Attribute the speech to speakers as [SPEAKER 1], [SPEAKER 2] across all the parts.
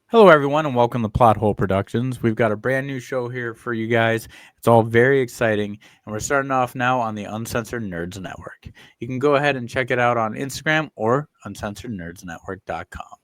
[SPEAKER 1] Hello, everyone, and welcome to Plot Hole Productions. We've got a brand new show here for you guys. It's all very exciting, and we're starting off now on the Uncensored Nerds Network. You can go ahead and check it out on Instagram or uncensorednerdsnetwork.com.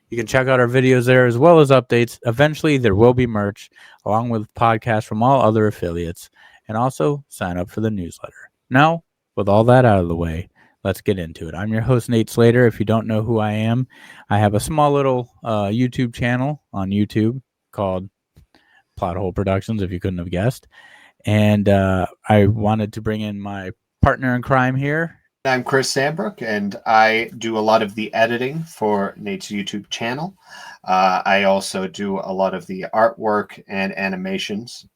[SPEAKER 1] You can check out our videos there as well as updates. Eventually, there will be merch along with podcasts from all other affiliates, and also sign up for the newsletter. Now, with all that out of the way, let's get into it. I'm your host, Nate Slater. If you don't know who I am, I have a small little YouTube channel on YouTube called Plot Hole Productions, if you couldn't have guessed. And I wanted to bring in my partner in crime here.
[SPEAKER 2] I'm Chris Sandbrook, and I do a lot of the editing for Nate's YouTube channel. I also do a lot of the artwork and animations.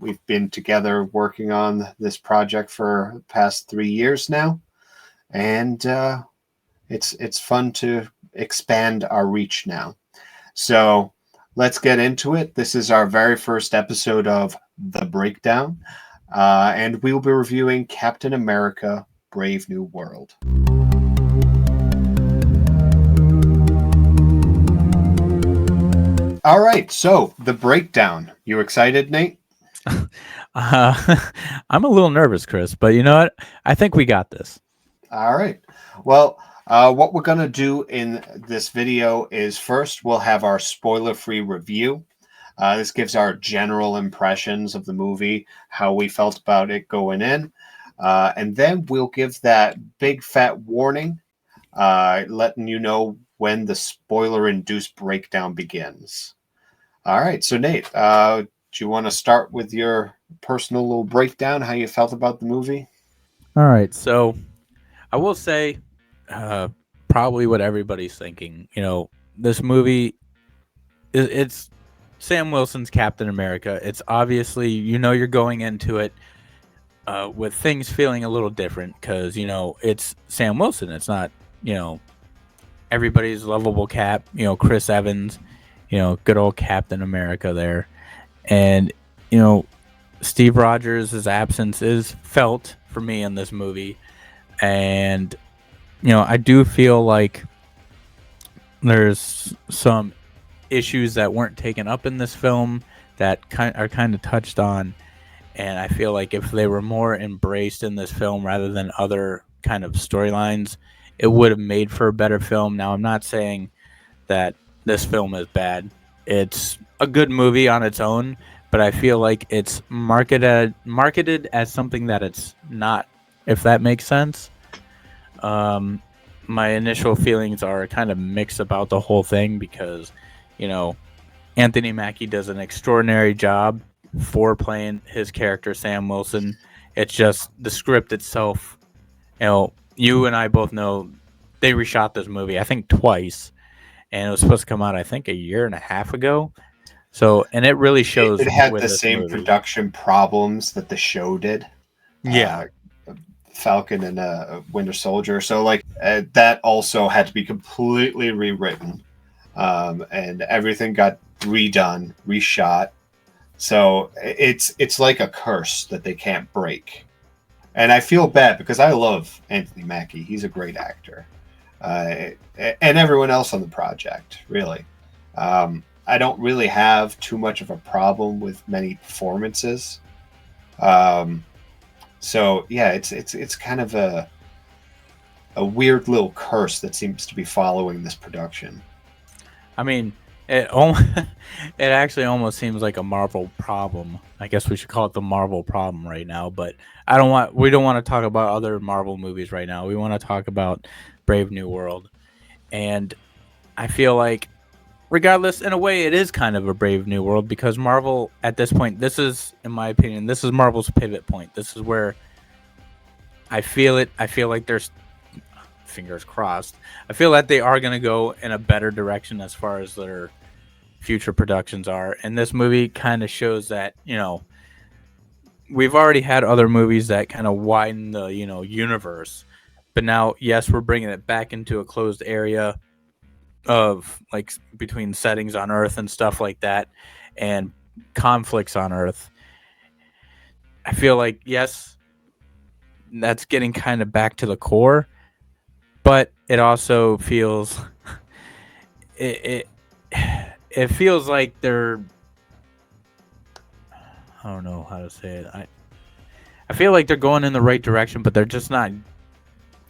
[SPEAKER 2] We've been together working on this project for the past 3 years now, and it's fun to expand our reach now. So let's get into it. This is our very first episode of The Breakdown, and we will be reviewing Captain America: Brave New World. All right, so The Breakdown. You excited, Nate?
[SPEAKER 1] I'm a little nervous, Chris, but you know what? I think we got this.
[SPEAKER 2] All right. Well, what we're going to do in this video is first we'll have our spoiler-free review. This gives our general impressions of the movie, how we felt about it going in. And then we'll give that big fat warning, letting you know when the spoiler-induced breakdown begins. All right. So, Nate, do you want to start with your personal little breakdown, how you felt about the movie?
[SPEAKER 1] All right. So I will say probably what everybody's thinking. You know, this movie, it's Sam Wilson's Captain America. It's obviously, you know, you're going into it with things feeling a little different because, you know, it's Sam Wilson. It's not, you know, everybody's lovable Cap, you know, Chris Evans, you know, good old Captain America there. And, you know, Steve Rogers' absence is felt for me in this movie. And, you know, I do feel like there's some issues that weren't taken up in this film that are kind of touched on. And I feel like if they were more embraced in this film rather than other kind of storylines, it would have made for a better film. Now, I'm not saying that this film is bad. It's a good movie on its own, but I feel like it's marketed as something that it's not, if that makes sense. My initial feelings are kind of mixed about the whole thing because, you know, Anthony Mackie does an extraordinary job for playing his character, Sam Wilson. It's just the script itself. You know, you and I both know they reshot this movie, I think, twice. And it was supposed to come out, I think, 1.5 years ago. So, and it really shows.
[SPEAKER 2] It had the same production problems that the show did.
[SPEAKER 1] Yeah.
[SPEAKER 2] Falcon and Winter Soldier. So, like, that also had to be completely rewritten. And everything got redone, reshot. So it's like a curse that they can't break. And I feel bad because I love Anthony Mackie. He's a great actor. And everyone else on the project, really. I don't really have too much of a problem with many performances. So yeah, it's kind of a weird little curse that seems to be following this production.
[SPEAKER 1] I mean, it actually almost seems like a Marvel problem. I guess we should call it the Marvel problem right now. But we don't want to talk about other Marvel movies right now. We want to talk about Brave New World. And I feel like, regardless, in a way, it is kind of a Brave New World because Marvel, at this point, this is, in my opinion, this is Marvel's pivot point. This is where I feel it. I feel like there's, fingers crossed, I feel that they are going to go in a better direction as far as their future productions are. And this movie kind of shows that, you know, we've already had other movies that kind of widen the, you know, universe. But now, yes, we're bringing it back into a closed area of, like, between settings on Earth and stuff like that and conflicts on Earth. I feel like, yes, that's getting kind of back to the core, but it also feels it it feels like they're, I don't know how to say it. I feel like they're going in the right direction, but they're just not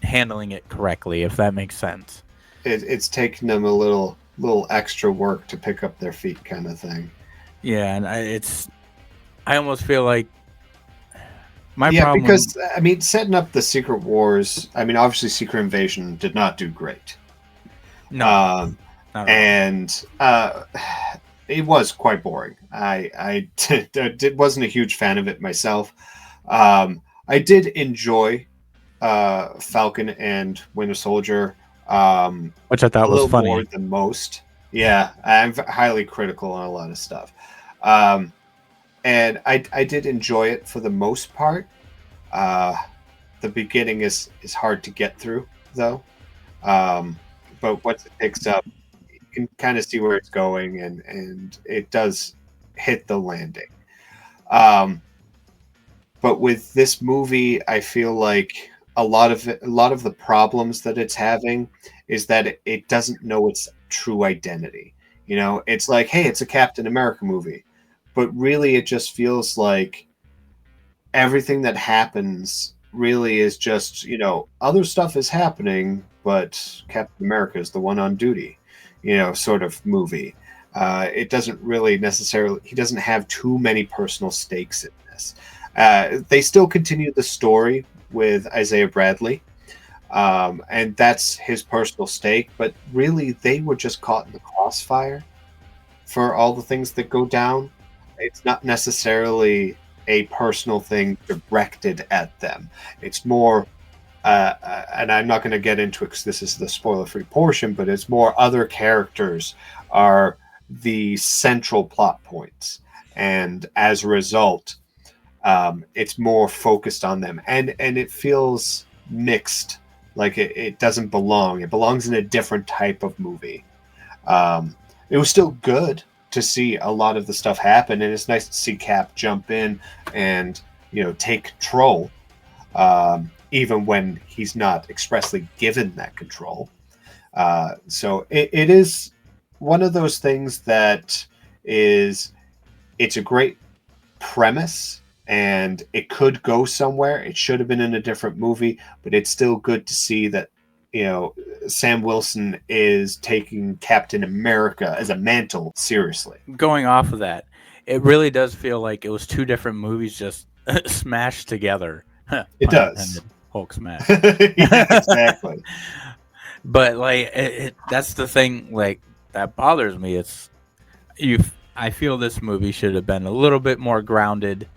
[SPEAKER 1] handling it correctly, if that makes sense.
[SPEAKER 2] It's taking them a little extra work to pick up their feet, kind of thing.
[SPEAKER 1] Yeah, and I almost feel like my
[SPEAKER 2] Yeah,
[SPEAKER 1] problem.
[SPEAKER 2] because I mean, setting up the Secret Wars. I mean, obviously, Secret Invasion did not do great,
[SPEAKER 1] No,
[SPEAKER 2] um,
[SPEAKER 1] not at all.
[SPEAKER 2] and it was quite boring. Wasn't a huge fan of it myself. I did enjoy Falcon and Winter Soldier
[SPEAKER 1] Which I
[SPEAKER 2] a
[SPEAKER 1] thought was
[SPEAKER 2] little more
[SPEAKER 1] funny.
[SPEAKER 2] than most. Yeah, I'm highly critical on a lot of stuff, um, and I did enjoy it for the most part. Uh, the beginning is hard to get through though, um, but once it picks up, you can kind of see where it's going, and it does hit the landing. Um, but with this movie, I feel like a lot of the problems that it's having is that it doesn't know its true identity. You know, it's like, hey, it's a Captain America movie, but really, it just feels like everything that happens really is just, other stuff is happening, but Captain America is the one on duty, sort of movie. It doesn't really necessarily, he doesn't have too many personal stakes in this. They still continue the story with Isaiah Bradley, and that's his personal stake, but really they were just caught in the crossfire for all the things that go down. It's not necessarily a personal thing directed at them. It's more, and I'm not going to get into it because this is the spoiler-free portion, but it's more other characters are the central plot points, and as a result, it's more focused on them, and it feels mixed, like it doesn't belong. It belongs in a different type of movie. It was still good to see a lot of the stuff happen, and it's nice to see Cap jump in and take control, even when he's not expressly given that control. So it is one of those things that is it's a great premise and it could go somewhere. It should have been in a different movie, but it's still good to see that you know Sam Wilson is taking Captain America as a mantle seriously.
[SPEAKER 1] Going off of that, it really does feel like it was two different movies just smashed together.
[SPEAKER 2] It
[SPEAKER 1] Pun
[SPEAKER 2] does.
[SPEAKER 1] intended. Hulk smash.
[SPEAKER 2] Yeah, exactly.
[SPEAKER 1] But like that's the thing like that bothers me. It's you. I feel this movie should have been a little bit more grounded,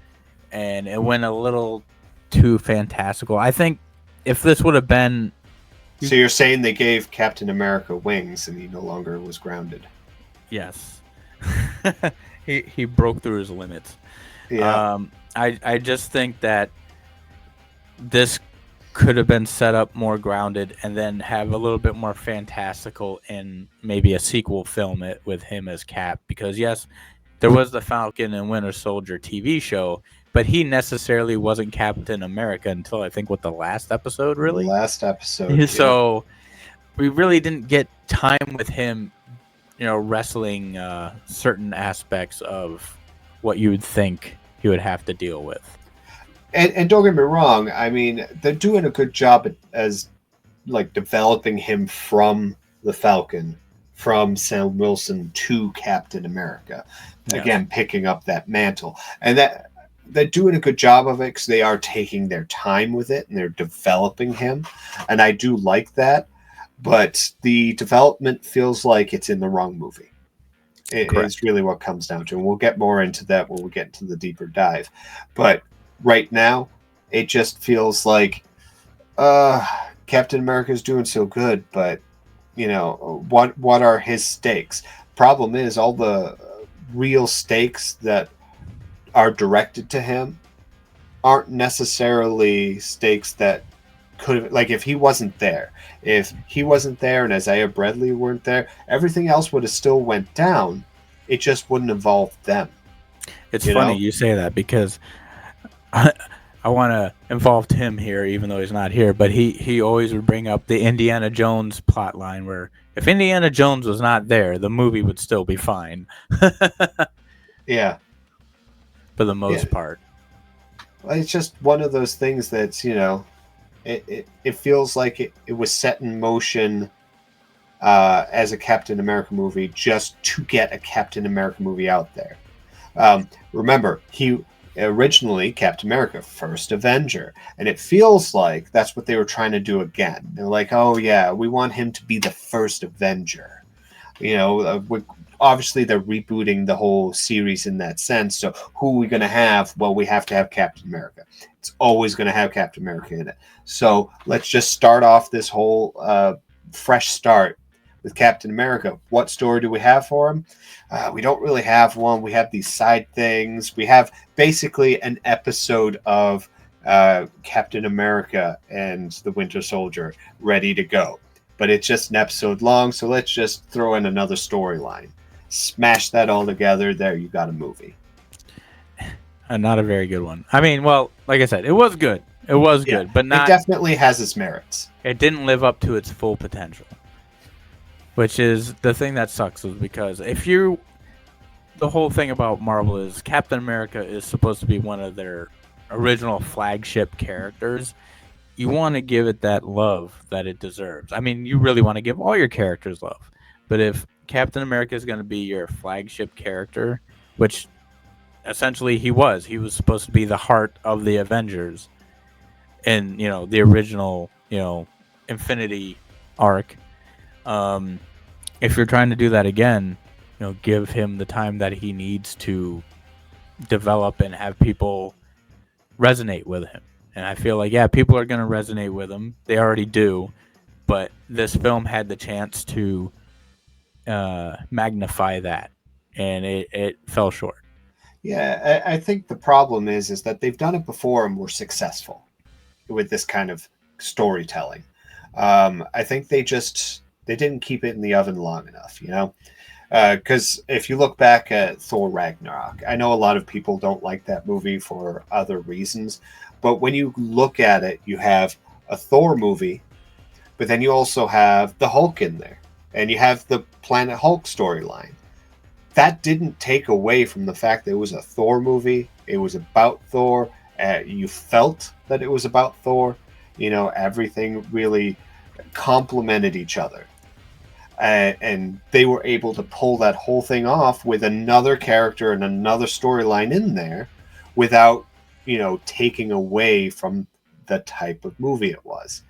[SPEAKER 1] and it went a little too fantastical. I think if this would have been,
[SPEAKER 2] So you're saying they gave Captain America wings and he no longer was grounded?
[SPEAKER 1] yes, he broke through his limits.
[SPEAKER 2] Yeah.
[SPEAKER 1] I just think that this could have been set up more grounded and then have a little bit more fantastical in maybe a sequel film it with him as Cap, because yes, there was the Falcon and Winter Soldier TV show, but he necessarily wasn't Captain America until I think what the last episode
[SPEAKER 2] The
[SPEAKER 1] really.
[SPEAKER 2] last episode. Yeah.
[SPEAKER 1] So we really didn't get time with him, wrestling certain aspects of what you would think he would have to deal with.
[SPEAKER 2] And don't get me wrong. I mean, they're doing a good job as like developing him from the Falcon, from Sam Wilson to Captain America.
[SPEAKER 1] Yes.
[SPEAKER 2] Again, picking up that mantle, and that they're doing a good job of it because they are taking their time with it and they're developing him, and I do like that. But the development feels like it's in the wrong movie. It
[SPEAKER 1] Correct.
[SPEAKER 2] is really what comes down to, and we'll get more into that when we get into the deeper dive. But right now, it just feels like Captain America is doing so good, but what are his stakes? Problem is, all the real stakes that are directed to him aren't necessarily stakes that could have, like, if he wasn't there, and Isaiah Bradley weren't there, everything else would have still went down. It just wouldn't involve them.
[SPEAKER 1] It's
[SPEAKER 2] You
[SPEAKER 1] funny
[SPEAKER 2] know?
[SPEAKER 1] you say that because I want to involve Tim here, even though he's not here. But he always would bring up the Indiana Jones plot line, where if Indiana Jones was not there, the movie would still be fine
[SPEAKER 2] Yeah.
[SPEAKER 1] for the
[SPEAKER 2] Yeah.
[SPEAKER 1] most part.
[SPEAKER 2] It's just one of those things that's, it feels like it was set in motion as a Captain America movie just to get a Captain America movie out there. Remember, he originally Captain America, first Avenger, and it feels like that's what they were trying to do again. They're like, oh yeah, we want him to be the first Avenger. Obviously they're rebooting the whole series in that sense. So who are we going to have? Well, we have to have Captain America. It's always going to have Captain America in it. So let's just start off this whole fresh start with Captain America. What story do we have for him? We don't really have one. We have these side things. We have basically an episode of Captain America and the Winter Soldier ready to go. But it's just an episode long, so let's just throw in another storyline. Smash that all together. There, you got a movie.
[SPEAKER 1] Not a very good one. I mean, well, like I said, it was good. It was good, but not.
[SPEAKER 2] It definitely has its merits.
[SPEAKER 1] It didn't live up to its full potential, which is the thing that sucks. Is because the whole thing about Marvel is Captain America is supposed to be one of their original flagship characters. You want to give it that love that it deserves. I mean, you really want to give all your characters love. But if Captain America is going to be your flagship character, which essentially he was supposed to be the heart of the Avengers in, the original, Infinity arc. If you're trying to do that again, give him the time that he needs to develop and have people resonate with him. And I feel like, people are going to resonate with him. They already do. But this film had the chance to magnify that. And it fell short.
[SPEAKER 2] Yeah, I think the problem is that they've done it before and were successful with this kind of storytelling. I think they didn't keep it in the oven long enough, because if you look back at Thor Ragnarok, I know a lot of people don't like that movie for other reasons, but when you look at it, you have a Thor movie, but then you also have the Hulk in there, and you have the Planet Hulk storyline. That didn't take away from the fact that it was a Thor movie. It was about Thor. You felt that it was about Thor. Everything really complemented each other. And they were able to pull that whole thing off with another character and another storyline in there without, taking away from the type of movie it was.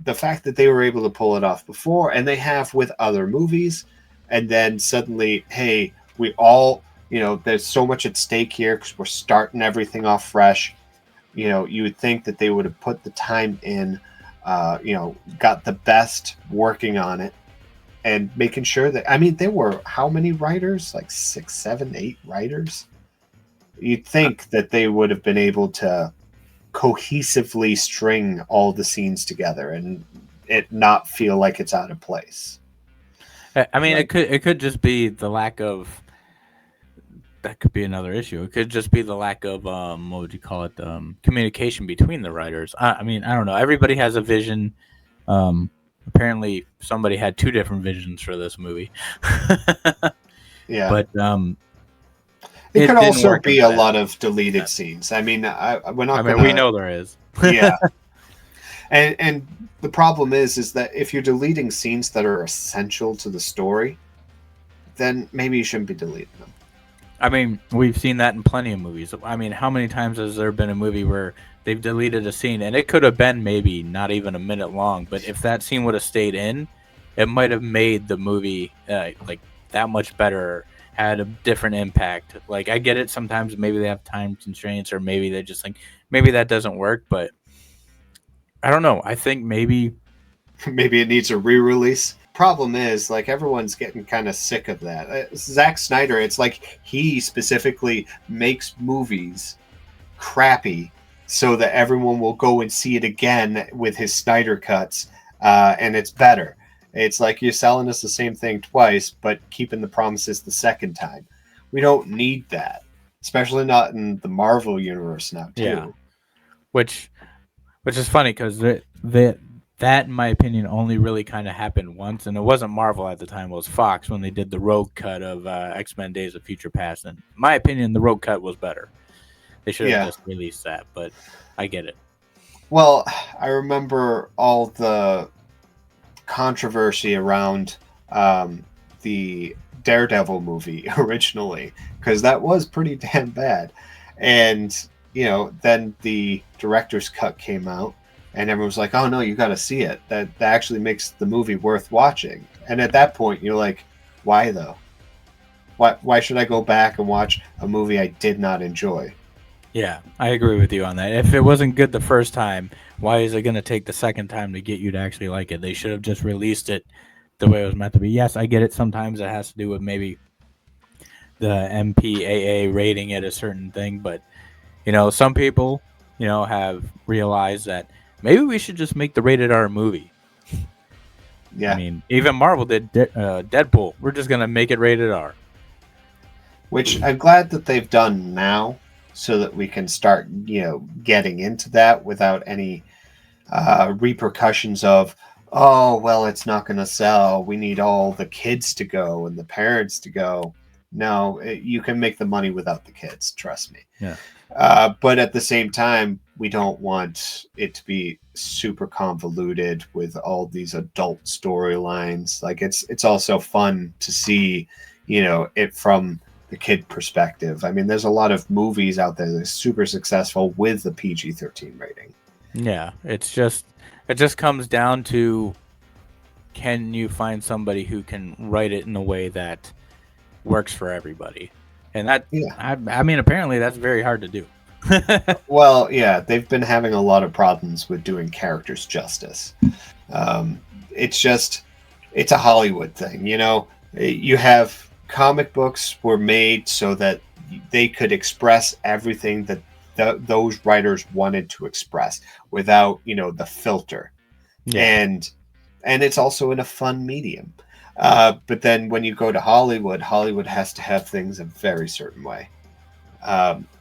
[SPEAKER 2] The fact that they were able to pull it off before, and they have with other movies, and then suddenly, hey, we all, there's so much at stake here because we're starting everything off fresh. You would think that they would have put the time in, got the best working on it and making sure that, there were how many writers? Like 6, 7, 8 writers? You'd think that they would have been able to cohesively string all the scenes together and it not feel like it's out of place.
[SPEAKER 1] I mean, it could just be the lack of. That could be another issue. It could just be the lack of what would you call it? Communication between the writers. I mean, I don't know. Everybody has a vision. Apparently, somebody had 2 different visions for this movie.
[SPEAKER 2] Yeah,
[SPEAKER 1] but
[SPEAKER 2] it could also be a lot of deleted scenes. I mean,
[SPEAKER 1] we know there is.
[SPEAKER 2] Yeah, and the problem is that if you're deleting scenes that are essential to the story, then maybe you shouldn't be deleting them.
[SPEAKER 1] I mean, we've seen that in plenty of movies. I mean, how many times has there been a movie where they've deleted a scene and it could have been maybe not even a minute long, but if that scene would have stayed in, it might have made the movie like that much better, had a different impact. Like, I get it, sometimes maybe they have time constraints or maybe they just think maybe that doesn't work, but I don't know. I think maybe
[SPEAKER 2] it needs a re-release. Problem is, like, everyone's getting kind of sick of that. Zack Snyder, it's like he specifically makes movies crappy so that everyone will go and see it again with his Snyder cuts, and it's better. It's like you're selling us the same thing twice, but keeping the promises the second time. We don't need that. especially not in the Marvel universe now
[SPEAKER 1] Yeah,
[SPEAKER 2] too.
[SPEAKER 1] which which is funny because that in my opinion only really kind of happened once, and it wasn't Marvel at the time. It was Fox when they did the Rogue cut of X-Men: Days of Future Past. And in my opinion, the Rogue cut was better. They should have
[SPEAKER 2] Yeah.
[SPEAKER 1] just released that, but I get it.
[SPEAKER 2] Well, I remember all the controversy around the Daredevil movie originally, because that was pretty damn bad. And, then the director's cut came out, and everyone was like, oh no, you got to see it. That actually makes the movie worth watching. And at that point, you're like, why though? Why should I go back and watch a movie I did not enjoy?
[SPEAKER 1] Yeah, I agree with you on that. If it wasn't good the first time, why is it going to take the second time to get you to actually like it? They should have just released it the way it was meant to be. Yes, I get it. Sometimes it has to do with maybe the MPAA rating it a certain thing, but some people, have realized that maybe we should just make the rated R movie. I
[SPEAKER 2] Yeah.
[SPEAKER 1] mean, even Marvel did Deadpool. We're just gonna make it rated R.
[SPEAKER 2] Which I'm glad that they've done now so that we can start, getting into that without any repercussions of, oh, well, it's not going to sell. We need all the kids to go and the parents to go. No, you can make the money without the kids. Trust me.
[SPEAKER 1] Yeah.
[SPEAKER 2] But at the same time, we don't want it to be super convoluted with all these adult storylines. Like it's also fun to see, it from the kid perspective. I mean, there's a lot of movies out there that are super successful with the PG-13 rating.
[SPEAKER 1] Yeah, it just comes down to, can you find somebody who can write it in a way that works for everybody? And that
[SPEAKER 2] Yeah.
[SPEAKER 1] I mean, apparently that's very hard to do.
[SPEAKER 2] Well, yeah, they've been having a lot of problems with doing characters justice. Um, it's a Hollywood thing, You have comic books were made so that they could express everything that those writers wanted to express without, the filter.
[SPEAKER 1] Yeah.
[SPEAKER 2] And it's also in a fun medium. But then when you go to Hollywood has to have things a very certain way.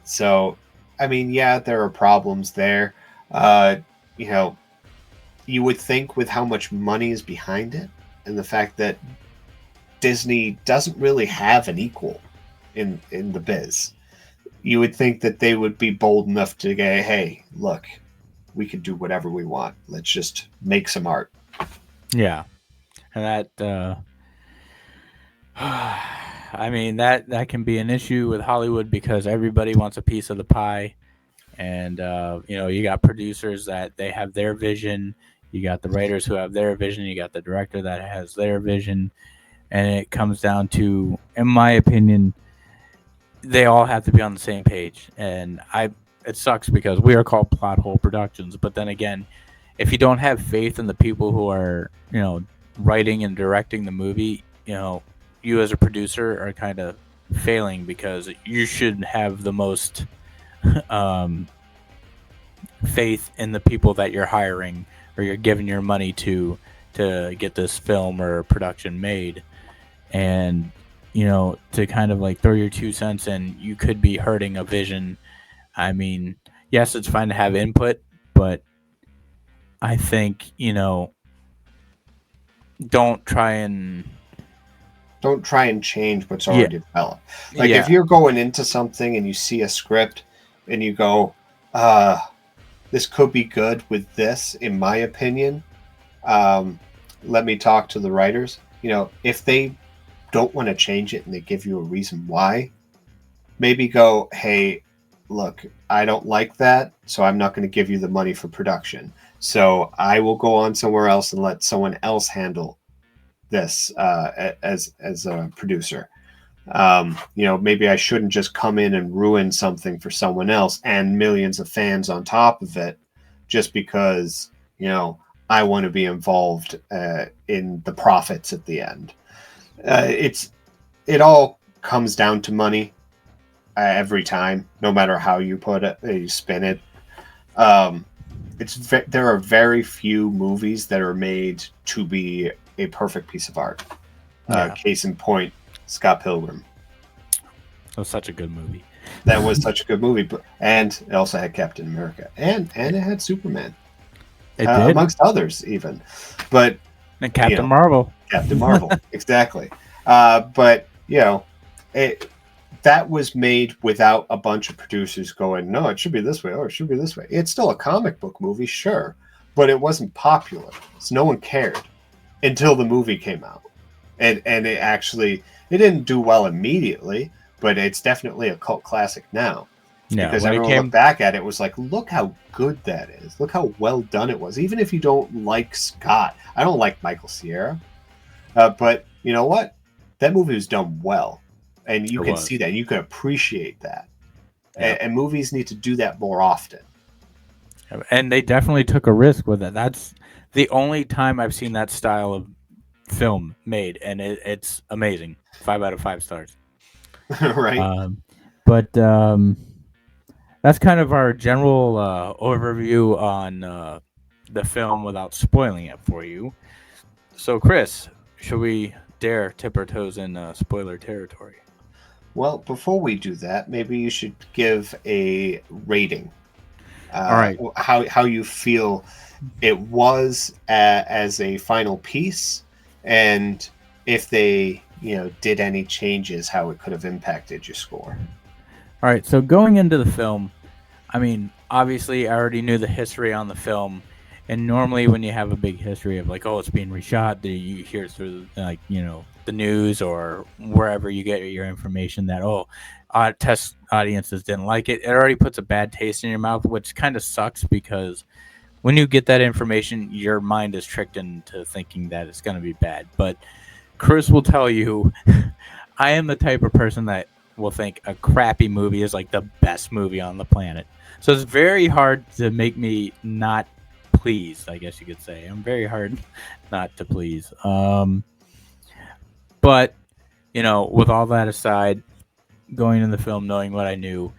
[SPEAKER 2] So, I mean, yeah, there are problems there. Uh, you know, you would think with how much money is behind it and the fact that Disney doesn't really have an equal in the biz, you would think that they would be bold enough to go, hey, look, we can do whatever we want. Let's just make some art.
[SPEAKER 1] Yeah. And that I mean, that can be an issue with Hollywood because everybody wants a piece of the pie. And you got producers that they have their vision, you got the writers who have their vision, you got the director that has their vision, and it comes down to, in my opinion, they all have to be on the same page. And it sucks because we are called plot hole productions, but then again, if you don't have faith in the people who are writing and directing the movie, you as a producer are kind of failing because you should have the most um, faith in the people that you're hiring or you're giving your money to get this film or production made. And to kind of like throw your 2 cents in, you could be hurting a vision. I mean, yes, it's fine to have input, but I think don't try and
[SPEAKER 2] Don't try and change what's
[SPEAKER 1] yeah,
[SPEAKER 2] already developed. Like if
[SPEAKER 1] yeah,
[SPEAKER 2] you're going into something and you see a script and you go, uh, this could be good with this, in my opinion. Um, Let me talk to the writers. If they don't want to change it and they give you a reason why, maybe go, hey, look, I don't like that, so I'm not going to give you the money for production. So I will go on somewhere else and let someone else handle this as a producer. Maybe I shouldn't just come in and ruin something for someone else and millions of fans on top of it just because, I want to be involved in the profits at the end. It all comes down to money every time, no matter how you put it, you spin it. Um, there are very few movies that are made to be a perfect piece of art.
[SPEAKER 1] yeah.
[SPEAKER 2] Case in point, Scott Pilgrim.
[SPEAKER 1] It was such a good movie.
[SPEAKER 2] That was such a good movie, and it also had Captain America, and it had Superman,
[SPEAKER 1] It did.
[SPEAKER 2] amongst others, even. But
[SPEAKER 1] And
[SPEAKER 2] you
[SPEAKER 1] Captain
[SPEAKER 2] know,
[SPEAKER 1] Marvel.
[SPEAKER 2] Captain Marvel, exactly. But it that was made without a bunch of producers going, no, it should be this way, or it should be this way. It's still a comic book movie, sure, but it wasn't popular, so no one cared until the movie came out, and it didn't do well immediately, but it's definitely a cult classic now
[SPEAKER 1] Yeah,
[SPEAKER 2] because
[SPEAKER 1] when it
[SPEAKER 2] everyone looked
[SPEAKER 1] came,
[SPEAKER 2] back at it was like, look how good that is, look how well done it was. Even if you don't like Scott, I don't like Michael Cera, but you know what, that movie was done well, and you
[SPEAKER 1] it
[SPEAKER 2] can
[SPEAKER 1] was.
[SPEAKER 2] see that, you can appreciate that,
[SPEAKER 1] Yeah.
[SPEAKER 2] and movies need to do that more often.
[SPEAKER 1] And they definitely took a risk with it. That's the only time I've seen that style of film made, and it's amazing. 5 out of 5 stars.
[SPEAKER 2] Right.
[SPEAKER 1] Um, but that's kind of our general overview on the film without spoiling it for you. So, Chris, should we dare tip our toes in spoiler territory?
[SPEAKER 2] Well, before we do that, maybe you should give a rating,
[SPEAKER 1] All right.
[SPEAKER 2] how you feel it was as a final piece, and if they did any changes, how it could have impacted your score.
[SPEAKER 1] All right. So, going into the film, I mean, obviously, I already knew the history on the film, and normally when you have a big history of like, oh, it's being reshot, you hear it through like the news or wherever you get your information that test audiences didn't like it. It already puts a bad taste in your mouth, which kind of sucks because when you get that information, your mind is tricked into thinking that it's going to be bad. But Chris will tell you, I am the type of person that will think a crappy movie is like the best movie on the planet. So it's very hard to make me not pleased, I guess you could say. I'm very hard not to please. But, with all that aside, going in the film knowing what I knew,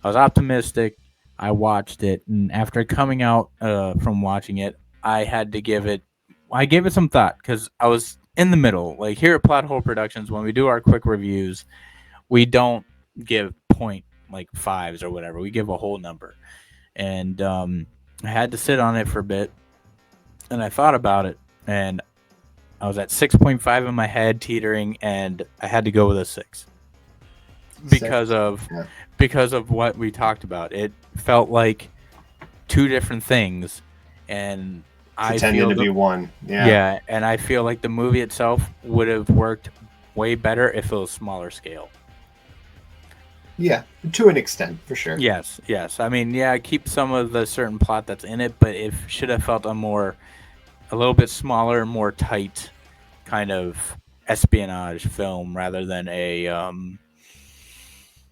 [SPEAKER 1] I was optimistic. I watched it, and after coming out from watching it, I had to give it. I gave it some thought because I was in the middle. Like here at Plot Hole Productions, when we do our quick reviews, we don't give point like fives or whatever. We give a whole number, and I had to sit on it for a bit, and I thought about it, and I was at 6.5 in my head, teetering, and I had to go with a 6 because
[SPEAKER 2] Six.
[SPEAKER 1] of
[SPEAKER 2] Yeah.
[SPEAKER 1] what we talked about. It felt like two different things, and I
[SPEAKER 2] Pretending
[SPEAKER 1] feel
[SPEAKER 2] to be one. Yeah.
[SPEAKER 1] yeah, and I feel like the movie itself would have worked way better if it was smaller scale.
[SPEAKER 2] Yeah, to an extent, for sure.
[SPEAKER 1] Yes, yes. I mean, yeah, keep some of the certain plot that's in it, but it should have felt a little bit smaller, more tight kind of espionage film rather than a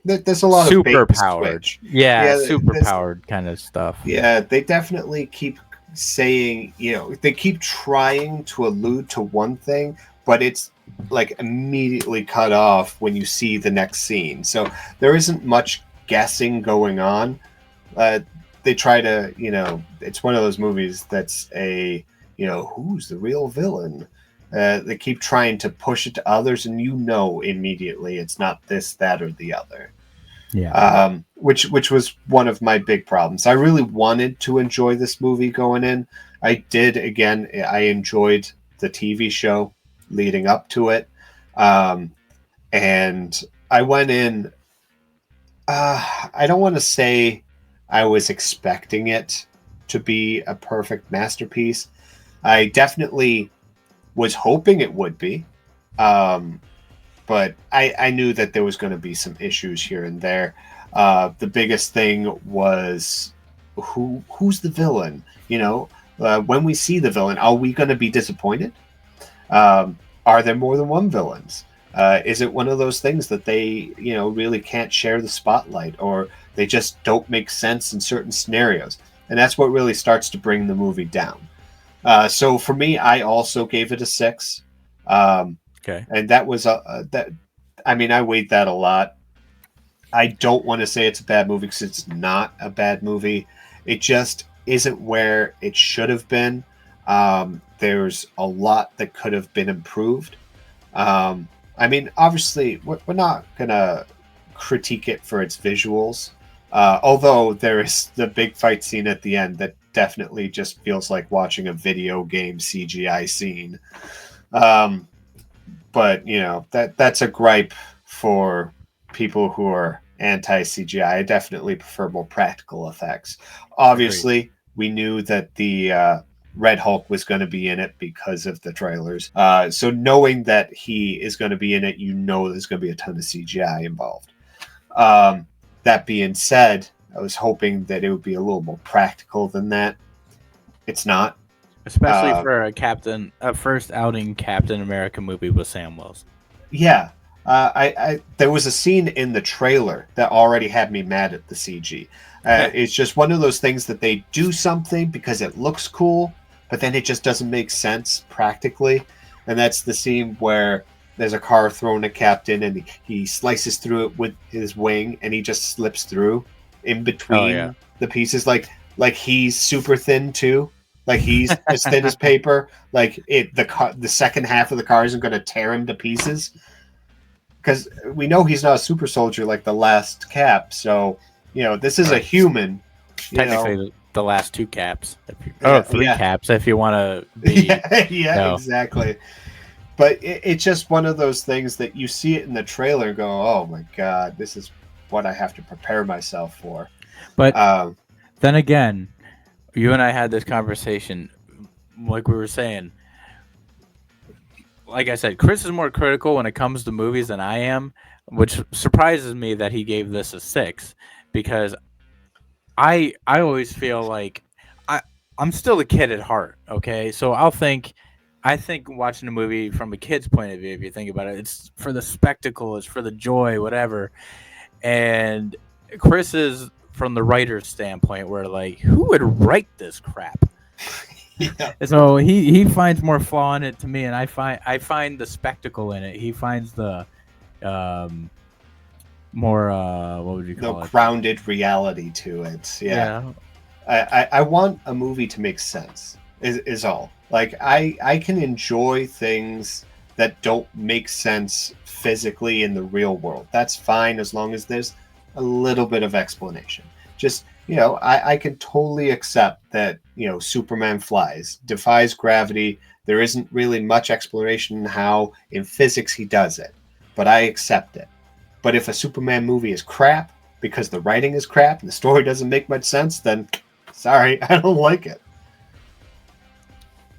[SPEAKER 2] There's a lot of bait
[SPEAKER 1] super
[SPEAKER 2] and
[SPEAKER 1] powered.
[SPEAKER 2] switch.
[SPEAKER 1] Yeah,
[SPEAKER 2] Yeah,
[SPEAKER 1] super powered kind of stuff.
[SPEAKER 2] yeah, they definitely keep saying, they keep trying to allude to one thing, but it's like immediately cut off when you see the next scene. So there isn't much guessing going on. They try to, it's one of those movies that's who's the real villain? They keep trying to push it to others, and immediately it's not this, that, or the other.
[SPEAKER 1] Yeah.
[SPEAKER 2] Which was one of my big problems. I really wanted to enjoy this movie going in. I did. Again, I enjoyed the TV show leading up to it, and I went in. I don't want to say I was expecting it to be a perfect masterpiece. I definitely was hoping it would be. Um, but I knew that there was going to be some issues here and there. The biggest thing was who's the villain? When we see the villain, are we going to be disappointed? Are there more than one villains? Is it one of those things that they really can't share the spotlight, or they just don't make sense in certain scenarios? And that's what really starts to bring the movie down. So for me, I also gave it a 6.
[SPEAKER 1] Okay.
[SPEAKER 2] And that was that. I mean, I weighed that a lot. I don't want to say it's a bad movie because it's not a bad movie. It just isn't where it should have been. There's a lot that could have been improved. I mean, obviously, we're not gonna critique it for its visuals. Although there is the big fight scene at the end that definitely just feels like watching a video game CGI scene. But that's a gripe for people who are anti CGI. I definitely prefer more practical effects. Obviously,
[SPEAKER 1] Agreed.
[SPEAKER 2] we knew that the Red Hulk was going to be in it because of the trailers. So knowing that he is going to be in it, there's going to be a ton of CGI involved. That being said, I was hoping that it would be a little more practical than that. It's not.
[SPEAKER 1] Especially for a first outing Captain America movie with Sam Wilson.
[SPEAKER 2] Yeah. There was a scene in the trailer that already had me mad at the CG. It's just one of those things that they do something because it looks cool, but then it just doesn't make sense practically. And that's the scene where there's a car thrown at Captain and he slices through it with his wing and he just slips through in between the pieces. Like he's super thin too. Like he's as thin as paper. Like the second half of the car isn't going to tear him to pieces. Because we know he's not a super soldier like the last Cap. So, this is a human.
[SPEAKER 1] Technically, the last two Caps. Three Caps if you want to be.
[SPEAKER 2] Exactly. But it's just one of those things that you see it in the trailer and go, oh my God, this is what I have to prepare myself for.
[SPEAKER 1] But then again, you and I had this conversation, like we were saying. Like I said, Chris is more critical when it comes to movies than I am, which surprises me that he gave this a 6, because I always feel like I'm still a kid at heart. Okay, so I think watching a movie from a kid's point of view, if you think about it, it's for the spectacle, it's for the joy, whatever. And Chris is from the writer's standpoint, where like, who would write this crap? Yeah. So he finds more flaw in it to me, and I find the spectacle in it. He finds the more what would you call it?
[SPEAKER 2] Grounded reality to it. Yeah. I want a movie to make sense. Is all. Like I can enjoy things that don't make sense physically in the real world. That's fine as long as there's a little bit of explanation. Just I can totally accept that, Superman flies, defies gravity. There isn't really much exploration in how in physics he does it, but I accept it. But if a Superman movie is crap because the writing is crap and the story doesn't make much sense, then sorry, I don't like it.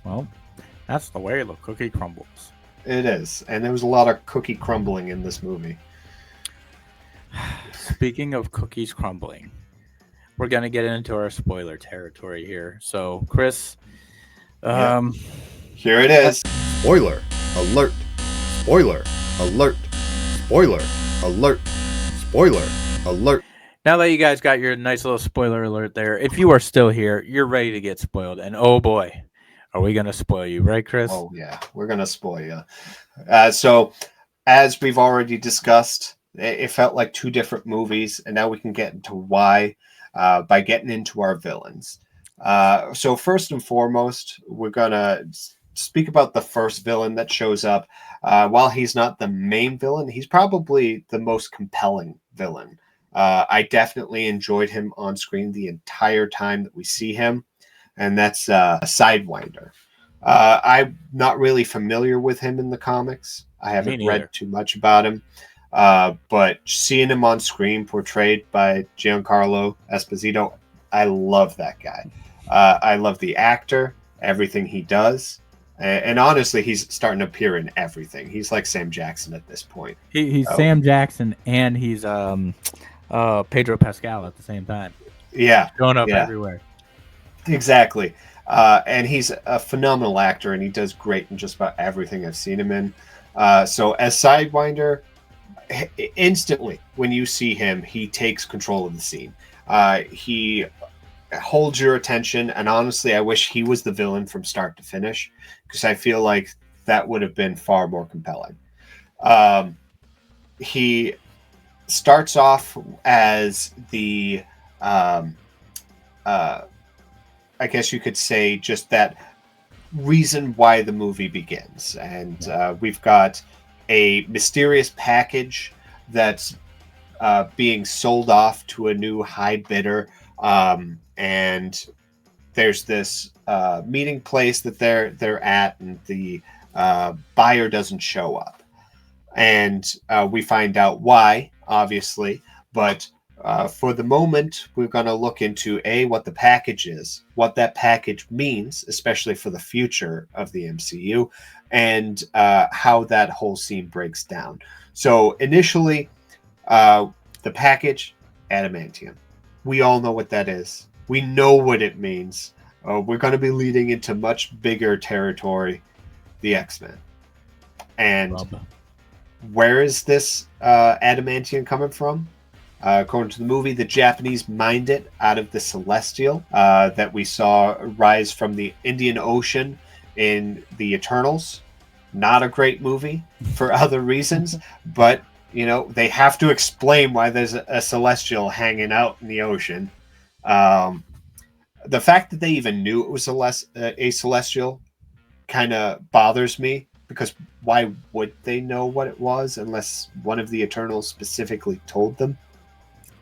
[SPEAKER 1] Well, that's the way the cookie crumbles.
[SPEAKER 2] It is. And there was a lot of cookie crumbling in this movie.
[SPEAKER 1] Speaking of cookies crumbling, we're going to get into our spoiler territory here. So, Chris,
[SPEAKER 2] here it is.
[SPEAKER 3] Spoiler alert. Spoiler alert. Spoiler alert. Spoiler alert.
[SPEAKER 1] Now that you guys got your nice little spoiler alert there, if you are still here, you're ready to get spoiled. And oh boy, are we going to spoil you, right, Chris?
[SPEAKER 2] Oh, yeah, we're going to spoil you. So, as we've already discussed, it felt like two different movies, and now we can get into why by getting into our villains. So first and foremost, we're going to speak about the first villain that shows up. While he's not the main villain, he's probably the most compelling villain. I definitely enjoyed him on screen the entire time that we see him, and that's Sidewinder. I'm not really familiar with him in the comics. I haven't read too much about him. But seeing him on screen portrayed by Giancarlo Esposito, I love that guy. I love the actor, everything he does. And honestly, he's starting to appear in everything. He's like Sam Jackson at this point.
[SPEAKER 1] He's Sam Jackson, and he's Pedro Pascal at the same time.
[SPEAKER 2] Yeah.
[SPEAKER 1] Going up everywhere.
[SPEAKER 2] Exactly. And he's a phenomenal actor, and he does great in just about everything I've seen him in. So as Sidewinder, instantly when you see him, he takes control of the scene. He holds your attention, and honestly, I wish he was the villain from start to finish, because I feel like that would have been far more compelling. He starts off as the I guess you could say just that reason why the movie begins. And we've got a mysterious package that's being sold off to a new high bidder, and there's this meeting place that they're at, and the buyer doesn't show up, and we find out why, obviously. But for the moment, we're going to look into what the package is, what that package means, especially for the future of the MCU, and how that whole scene breaks down. So initially, the package, adamantium. We all know what that is. We know what it means. We're going to be leading into much bigger territory, the X-Men. And where is this adamantium coming from? According to the movie, the Japanese mined it out of the Celestial that we saw rise from the Indian Ocean in the Eternals. Not a great movie for other reasons, but they have to explain why there's a Celestial hanging out in the ocean. The fact that they even knew it was a Celestial kind of bothers me, because why would they know what it was unless one of the Eternals specifically told them?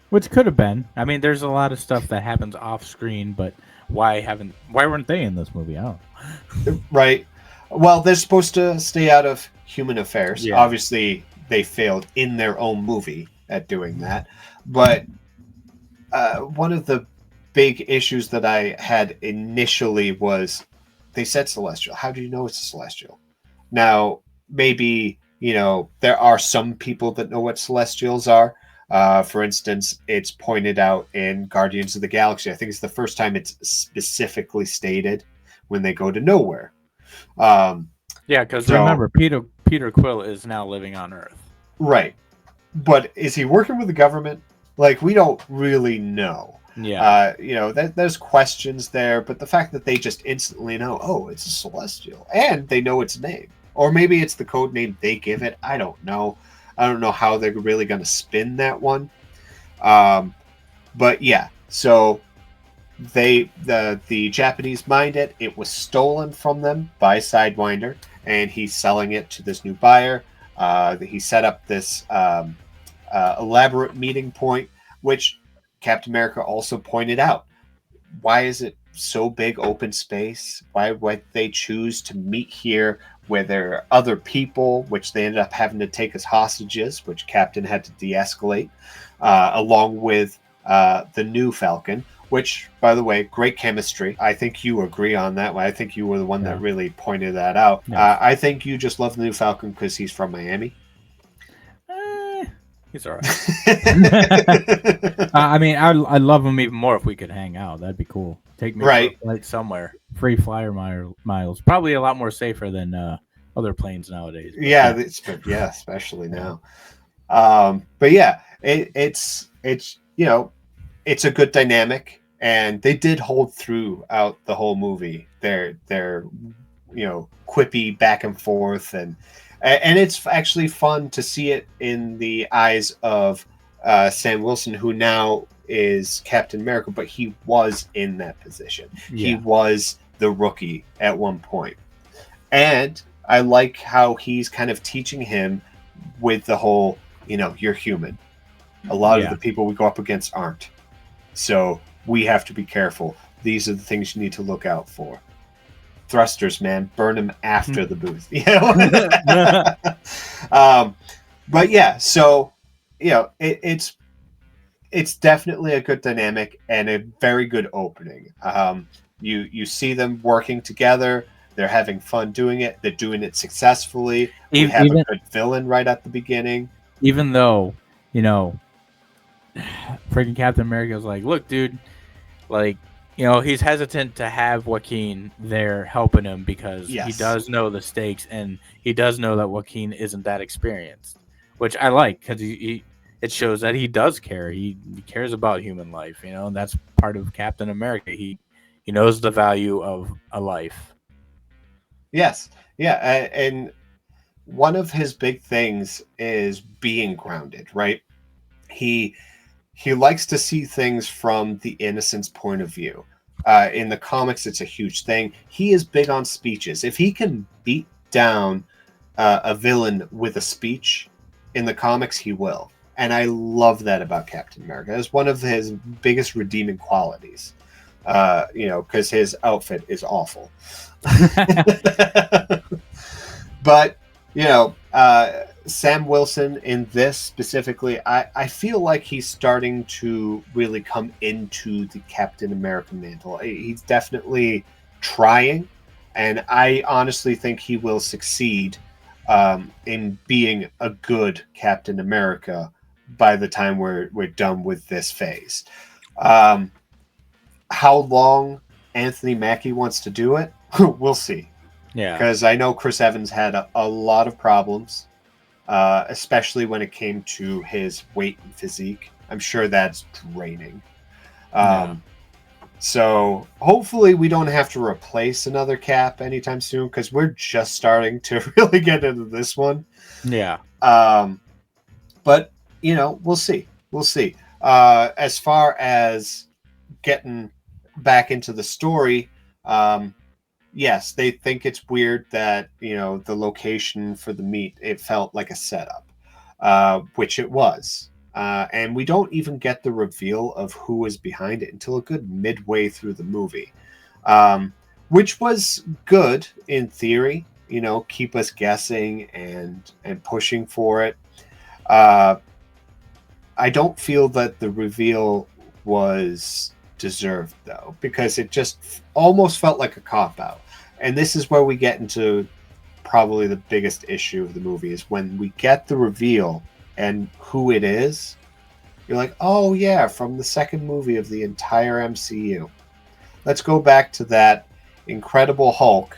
[SPEAKER 1] Which could have been. I mean, there's a lot of stuff that happens off screen, but why weren't they in this movie? I don't know.
[SPEAKER 2] Right. Well, they're supposed to stay out of human affairs.
[SPEAKER 1] Yeah.
[SPEAKER 2] Obviously, they failed in their own movie at doing that. But one of the big issues that I had initially was they said Celestial. How do you know it's a Celestial? Now, maybe, there are some people that know what Celestials are. For instance, it's pointed out in Guardians of the Galaxy. I think it's the first time it's specifically stated when they go to nowhere.
[SPEAKER 1] Yeah, because remember, Peter Quill is now living on Earth.
[SPEAKER 2] Right. But is he working with the government? Like, we don't really know.
[SPEAKER 1] Yeah.
[SPEAKER 2] There's questions there, but the fact that they just instantly know, oh, it's a Celestial, and they know its name. Or maybe it's the code name they give it. I don't know. I don't know how they're really going to spin that one. But yeah, so the Japanese mined it. It was stolen from them by Sidewinder, and he's selling it to this new buyer. He set up this elaborate meeting point, which Captain America also pointed out. Why is it so big open space? Why would they choose to meet here where there are other people, which they ended up having to take as hostages, which Captain had to de-escalate, along with the new Falcon, which, by the way, great chemistry. I think you agree on that. I think you were the one that really pointed that out.
[SPEAKER 1] Yeah.
[SPEAKER 2] I think you just love the new Falcon because he's from Miami.
[SPEAKER 1] He's all right. I mean, I'd love him even more if we could hang out. That'd be cool. Take me
[SPEAKER 2] Right.
[SPEAKER 1] for a flight somewhere. Free flyer miles. Probably a lot more safer than other planes nowadays.
[SPEAKER 2] Yeah, especially now. But yeah, it's it's a good dynamic, and they did hold throughout the whole movie. They're quippy back and forth, and it's actually fun to see it in the eyes of Sam Wilson, who now is Captain America, but he was in that position.
[SPEAKER 1] Yeah.
[SPEAKER 2] He was the rookie at one point. And I like how he's kind of teaching him with the whole, you're human. A lot of the people we go up against aren't. So we have to be careful. These are the things you need to look out for. Thrusters, man, burn them after the booth. But yeah, so it's definitely a good dynamic and a very good opening. You see them working together. They're having fun doing it. They're doing it successfully. We have a good villain right at the beginning.
[SPEAKER 1] Even though, freaking Captain America was like, look, dude, he's hesitant to have Joaquin there helping him because he does know the stakes, and he does know that Joaquin isn't that experienced, which I like because it shows that he does care. He cares about human life, and that's part of Captain America. He knows the value of a life.
[SPEAKER 2] Yes. Yeah. And one of his big things is being grounded, right? He likes to see things from the innocent's point of view. In the comics, it's a huge thing. He is big on speeches. If he can beat down a villain with a speech in the comics, he will. And I love that about Captain America. It's one of his biggest redeeming qualities. Because his outfit is awful. But, Sam Wilson in this specifically, I feel like he's starting to really come into the Captain America mantle. He's definitely trying, and I honestly think he will succeed in being a good Captain America by the time we're done with this phase. How long Anthony Mackie wants to do it, we'll see.
[SPEAKER 1] Yeah.
[SPEAKER 2] Because I know Chris Evans had a lot of problems, especially when it came to his weight and physique. I'm sure that's draining. So hopefully we don't have to replace another Cap anytime soon, because we're just starting to really get into this one.
[SPEAKER 1] Yeah.
[SPEAKER 2] But, we'll see. We'll see. As far as getting back into the story, yes, they think it's weird that, the location for the meet, it felt like a setup, which it was. And we don't even get the reveal of who was behind it until a good midway through the movie, which was good in theory, keep us guessing and pushing for it. I don't feel that the reveal was deserved, though, because it just almost felt like a cop-out. And this is where we get into probably the biggest issue of the movie, is when we get the reveal and who it is, you're like, oh yeah, from the second movie of the entire MCU. Let's go back to that Incredible Hulk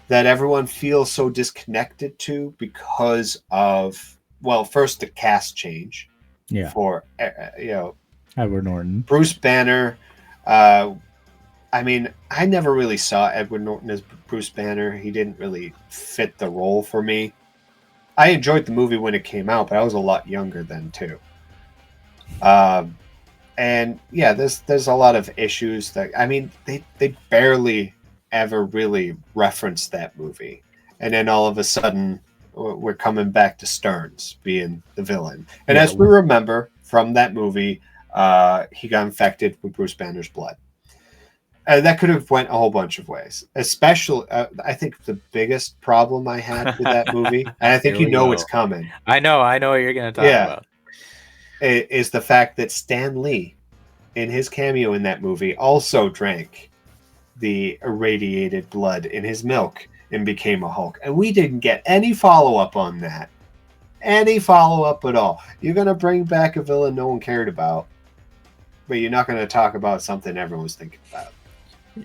[SPEAKER 2] that everyone feels so disconnected to because of, well, first the cast change for
[SPEAKER 1] Edward Norton,
[SPEAKER 2] Bruce Banner. I never really saw Edward Norton as Bruce Banner. He didn't really fit the role for me. I enjoyed the movie when it came out, but I was a lot younger then too. And yeah, there's a lot of issues that, they barely ever really referenced that movie. And then all of a sudden we're coming back to Stearns being the villain. And as we remember from that movie, he got infected with Bruce Banner's blood. That could have went a whole bunch of ways. Especially, I think the biggest problem I had with that movie, and I think it's coming.
[SPEAKER 1] I know what you're going to talk about.
[SPEAKER 2] Is the fact that Stan Lee, in his cameo in that movie, also drank the irradiated blood in his milk and became a Hulk. And we didn't get any follow-up on that. Any follow-up at all. You're going to bring back a villain no one cared about, but you're not going to talk about something everyone was thinking about.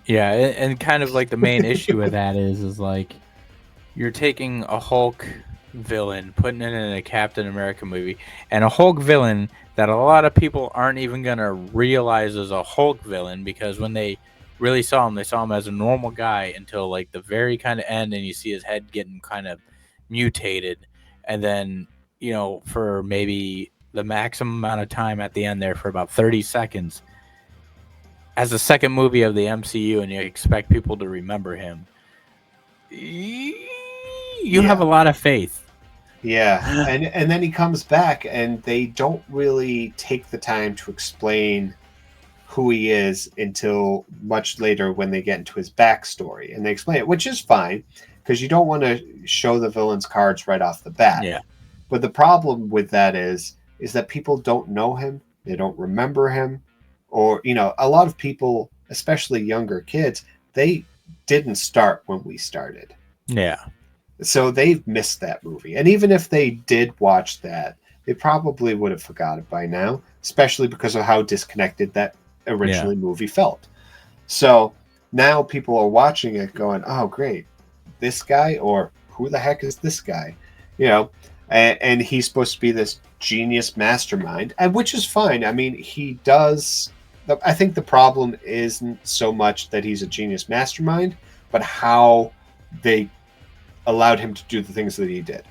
[SPEAKER 1] Yeah, and kind of like the main issue with that is like you're taking a Hulk villain, putting it in a Captain America movie, and a Hulk villain that a lot of people aren't even going to realize is a Hulk villain, because when they really saw him, they saw him as a normal guy until like the very kind of end, and you see his head getting kind of mutated, and then for maybe the maximum amount of time at the end there, for about 30 seconds, as the second movie of the MCU, and you expect people to remember him, you have a lot of faith.
[SPEAKER 2] Yeah, and then he comes back, and they don't really take the time to explain who he is until much later when they get into his backstory, and they explain it, which is fine, because you don't want to show the villain's cards right off the bat.
[SPEAKER 1] Yeah.
[SPEAKER 2] But the problem with that is that people don't know him, they don't remember him, or a lot of people, especially younger kids, they didn't start when we started.
[SPEAKER 1] Yeah.
[SPEAKER 2] So they've missed that movie. And even if they did watch that, they probably would have forgot it by now, especially because of how disconnected that originally movie felt. So now people are watching it going, oh, great, this guy, or who the heck is this guy? And he's supposed to be this genius mastermind, and which is fine. He does. I think the problem isn't so much that he's a genius mastermind, but how they allowed him to do the things that he did.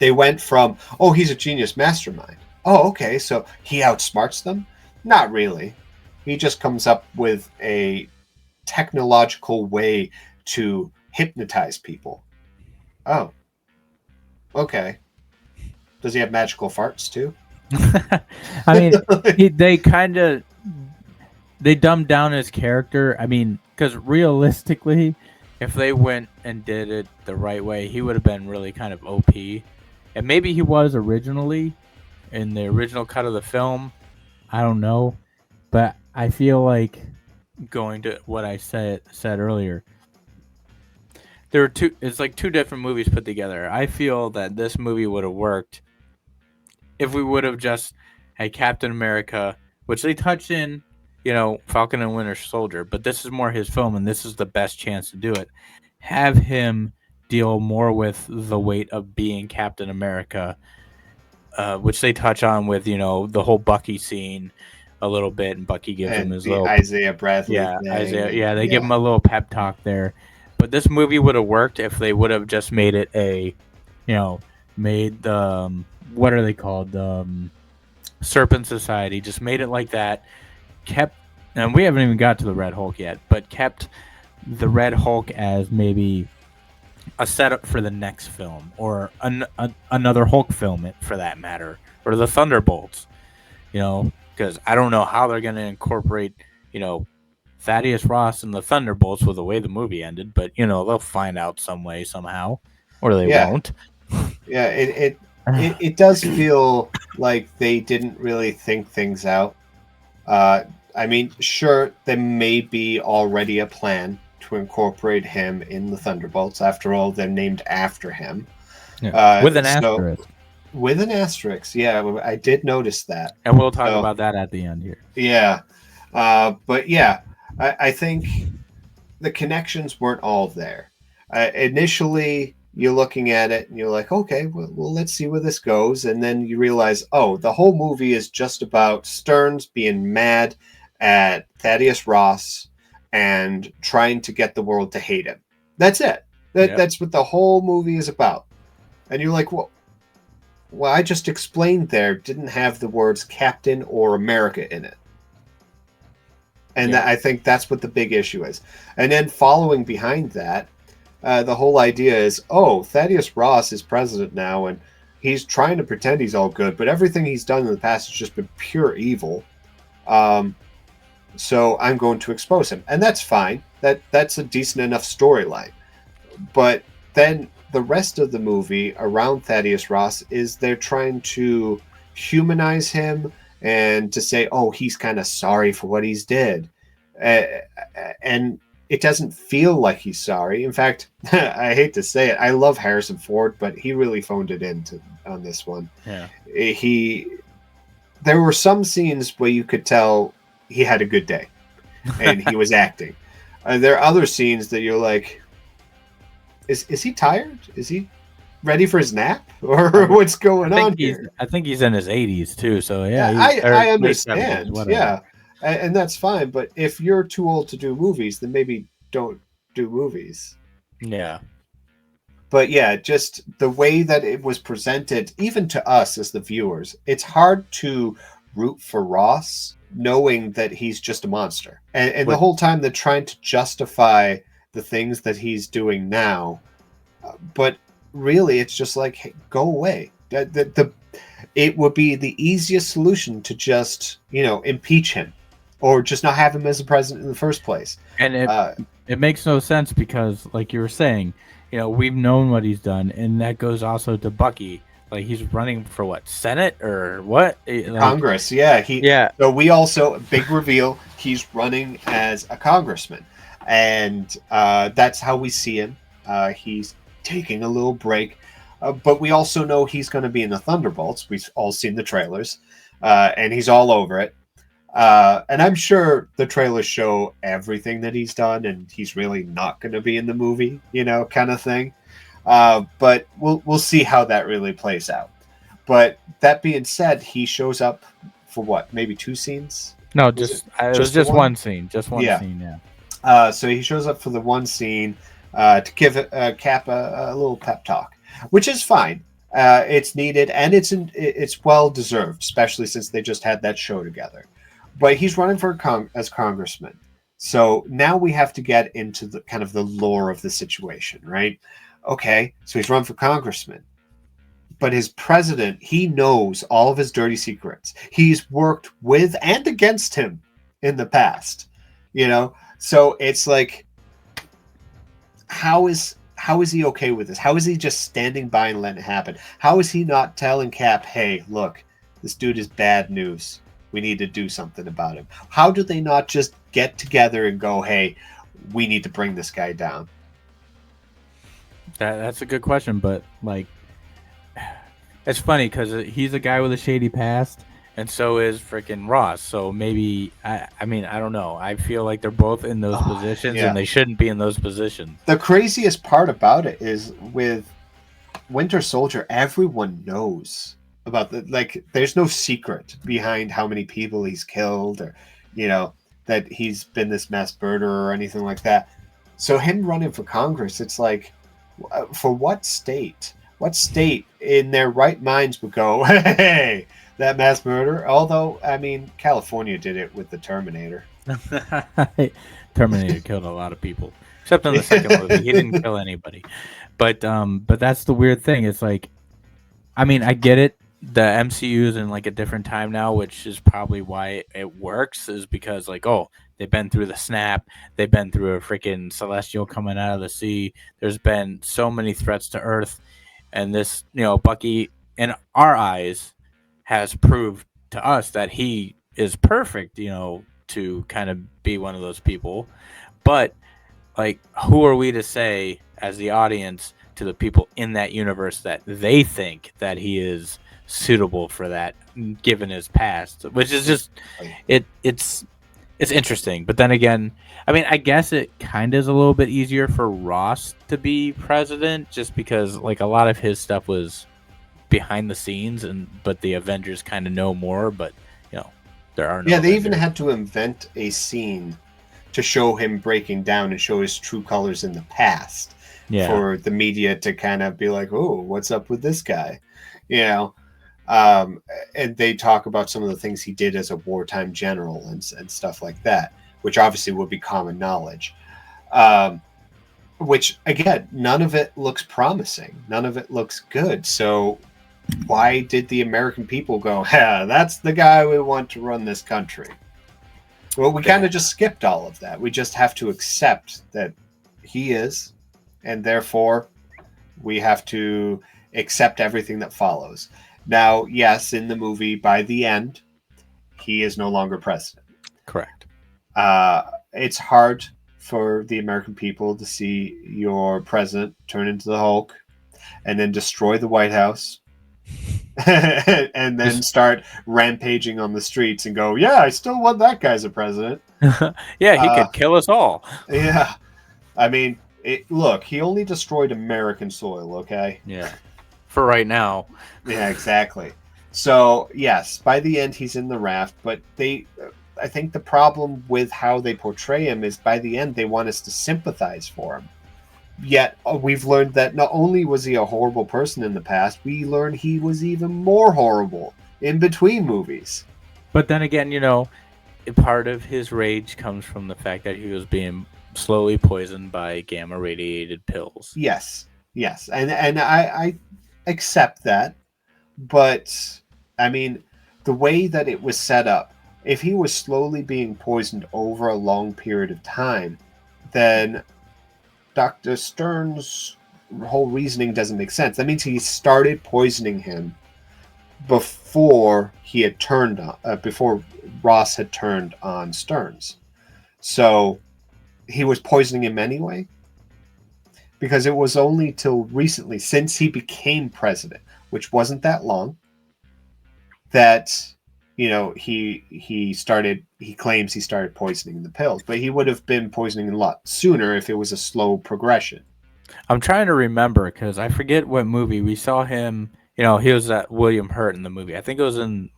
[SPEAKER 2] They went from, oh, he's a genius mastermind. Oh, okay, so he outsmarts them? Not really. He just comes up with a technological way to hypnotize people. Oh, okay. Does he have magical farts too?
[SPEAKER 1] I mean, they dumbed down his character. I mean, because realistically, if they went and did it the right way, he would have been really kind of OP. And maybe he was originally in the original cut of the film. I don't know, but I feel like going to what I said earlier. There are two. It's like two different movies put together. I feel that this movie would have worked if we would have just had Captain America, which they touched in, Falcon and Winter Soldier, but this is more his film, and this is the best chance to do it. Have him deal more with the weight of being Captain America, which they touch on with, the whole Bucky scene a little bit, and Bucky gives him
[SPEAKER 2] And
[SPEAKER 1] his
[SPEAKER 2] the
[SPEAKER 1] little
[SPEAKER 2] Isaiah Bradley thing,
[SPEAKER 1] Isaiah.
[SPEAKER 2] and-
[SPEAKER 1] Yeah, they give him a little pep talk there. But this movie would have worked if they would have just made it made the what are they called? Serpent Society. Just made it like that. Kept, and we haven't even got to the Red Hulk yet, but kept the Red Hulk as maybe a setup for the next film, or another Hulk film, for that matter, or the Thunderbolts. Because I don't know how they're going to incorporate, Thaddeus Ross and the Thunderbolts with the way the movie ended, but they'll find out some way somehow, or they won't.
[SPEAKER 2] Yeah, it does feel like they didn't really think things out. I mean, sure, there may be already a plan to incorporate him in the Thunderbolts. After all, they're named after him.
[SPEAKER 1] Yeah. With an asterisk.
[SPEAKER 2] With an asterisk, yeah, I did notice that.
[SPEAKER 1] And we'll talk about that at the end here.
[SPEAKER 2] Yeah. But yeah, I think the connections weren't all there. Initially, you're looking at it and you're like, okay, well, let's see where this goes. And then you realize, oh, the whole movie is just about Stearns being mad at Thaddeus Ross and trying to get the world to hate him. That's it. That's what the whole movie is about. And you're like, well, I just explained there didn't have the words Captain or America in it. And I think that's what the big issue is. And then following behind that, the whole idea is, oh, Thaddeus Ross is president now, and he's trying to pretend he's all good, but everything he's done in the past has just been pure evil. So I'm going to expose him. And that's fine. That's a decent enough storyline. But then the rest of the movie around Thaddeus Ross is they're trying to humanize him and to say, oh, he's kind of sorry for what he's did. And it doesn't feel like he's sorry. In fact, I hate to say it, I love Harrison Ford, but he really phoned it in on this one.
[SPEAKER 1] Yeah.
[SPEAKER 2] There were some scenes where you could tell he had a good day and he was acting. There are other scenes that you're like, is he tired? Is he ready for his nap? Or what's going on here?
[SPEAKER 1] I think he's in his 80s too, so yeah.
[SPEAKER 2] I understand. 70s, yeah. And that's fine, but if you're too old to do movies, then maybe don't do movies.
[SPEAKER 1] Yeah.
[SPEAKER 2] But yeah, just the way that it was presented, even to us as the viewers, it's hard to root for Ross knowing that he's just a monster. And the whole time they're trying to justify the things that he's doing now. But really, it's just like, hey, go away. It would be the easiest solution to just, impeach him. Or just not have him as a president in the first place.
[SPEAKER 1] And it makes no sense because, like you were saying, we've known what he's done, and that goes also to Bucky. Like, he's running for what, Senate or what?
[SPEAKER 2] Congress, yeah. So we also, big reveal, he's running as a congressman. And that's how we see him. He's taking a little break. But we also know he's going to be in the Thunderbolts. We've all seen the trailers. And he's all over it. And I'm sure the trailers show everything that he's done, and he's really not going to be in the movie, kind of thing. But we'll see how that really plays out. But that being said, he shows up for what? Maybe 2 scenes?
[SPEAKER 1] No, it was just one scene. Just one scene, yeah.
[SPEAKER 2] So he shows up for the one scene to give Cap a little pep talk, which is fine. It's needed, and it's well deserved, especially since they just had that show together. But he's running for as congressman. So now we have to get into the kind of the lore of the situation, right? Okay, so he's run for congressman. but his president, he knows all of his dirty secrets. He's worked with and against him in the past, you know? So it's like, how is he okay with this? How is he just standing by and letting it happen? How is he not telling Cap, hey, look, this dude is bad news. We need to do something about him. How do they not just get together and go, hey, we need to bring this guy down?
[SPEAKER 1] That's a good question, but like, it's funny because he's a guy with a shady past, and so is freaking Ross. So maybe I mean, I don't know. I feel like they're both in those positions,
[SPEAKER 2] yeah.
[SPEAKER 1] and they shouldn't be in those positions.
[SPEAKER 2] The craziest part about it is with Winter Soldier, everyone knows about there's no secret behind how many people he's killed, or that he's been this mass murderer or anything like that. So him running for Congress, it's like, for what state in their right minds would go, hey, that mass murder? Although, I mean, California did it with the Terminator.
[SPEAKER 1] Terminator killed a lot of people, except in the second movie. He didn't kill anybody. But that's the weird thing. It's like, I mean, I get it. The MCU is in like a different time now, which is probably why it works, is because like, oh, they've been through the snap, they've been through a freaking celestial coming out of the sea. There's been so many threats to Earth, and this, Bucky, in our eyes, has proved to us that he is perfect, to kind of be one of those people. But like, who are we to say as the audience to the people in that universe that they think that he is suitable for that, given his past, which is just it's interesting. But then again, I mean, I guess it kind of is a little bit easier for Ross to be president, just because like a lot of his stuff was behind the scenes, but the Avengers kind of know more. But there are no
[SPEAKER 2] they
[SPEAKER 1] Avengers.
[SPEAKER 2] even had to invent a scene to show him breaking down and show his true colors in the past, for the media to kind of be like, oh, what's up with this guy, and they talk about some of the things he did as a wartime general and stuff like that, which obviously would be common knowledge. Which, again, none of it looks promising. None of it looks good. So why did the American people go, yeah, that's the guy we want to run this country? Well, we kind of just skipped all of that. We just have to accept that he is, and therefore we have to accept everything that follows. Now, yes, in the movie, by the end, he is no longer president.
[SPEAKER 1] Correct.
[SPEAKER 2] It's hard for the American people to see your president turn into the Hulk and then destroy the White House and then start rampaging on the streets and go, yeah, I still want that guy as a president.
[SPEAKER 1] Yeah, he could kill us all.
[SPEAKER 2] Yeah. I mean, look, he only destroyed American soil, okay?
[SPEAKER 1] Yeah. For right now.
[SPEAKER 2] Yeah, exactly. So, yes, by the end, he's in the raft, but I think the problem with how they portray him is by the end, they want us to sympathize for him. Yet, we've learned that not only was he a horrible person in the past, we learned he was even more horrible in between movies.
[SPEAKER 1] But then again, part of his rage comes from the fact that he was being slowly poisoned by gamma radiated pills.
[SPEAKER 2] Yes. And I accept that. But, I mean, the way that it was set up, if he was slowly being poisoned over a long period of time, then Dr. Stern's whole reasoning doesn't make sense. That means he started poisoning him before he had before Ross had turned on Stearns. So he was poisoning him anyway, because it was only till recently, since he became president, which wasn't that long, that he claims he started poisoning the pills, but he would have been poisoning a lot sooner if it was a slow progression.
[SPEAKER 1] I'm trying to remember, because I forget what movie we saw him. He was that William Hurt in the movie. I think it was in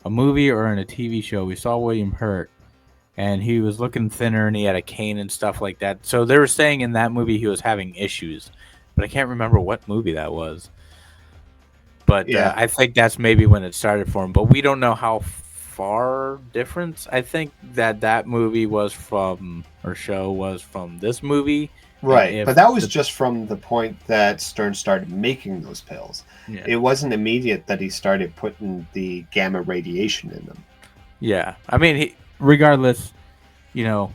[SPEAKER 1] a movie or in a TV show. We saw William Hurt, and he was looking thinner, and he had a cane and stuff like that. So they were saying in that movie he was having issues, but I can't remember what movie that was. But yeah. I think that's maybe when it started for him. But we don't know how far difference. I think that movie was from, or show was from this movie,
[SPEAKER 2] Right,
[SPEAKER 1] if
[SPEAKER 2] but that was
[SPEAKER 1] the-
[SPEAKER 2] just from the point that Stern started making those pills.
[SPEAKER 1] yeah.
[SPEAKER 2] It wasn't immediate that he started putting the gamma radiation in them.
[SPEAKER 1] Yeah, I mean, regardless, you know,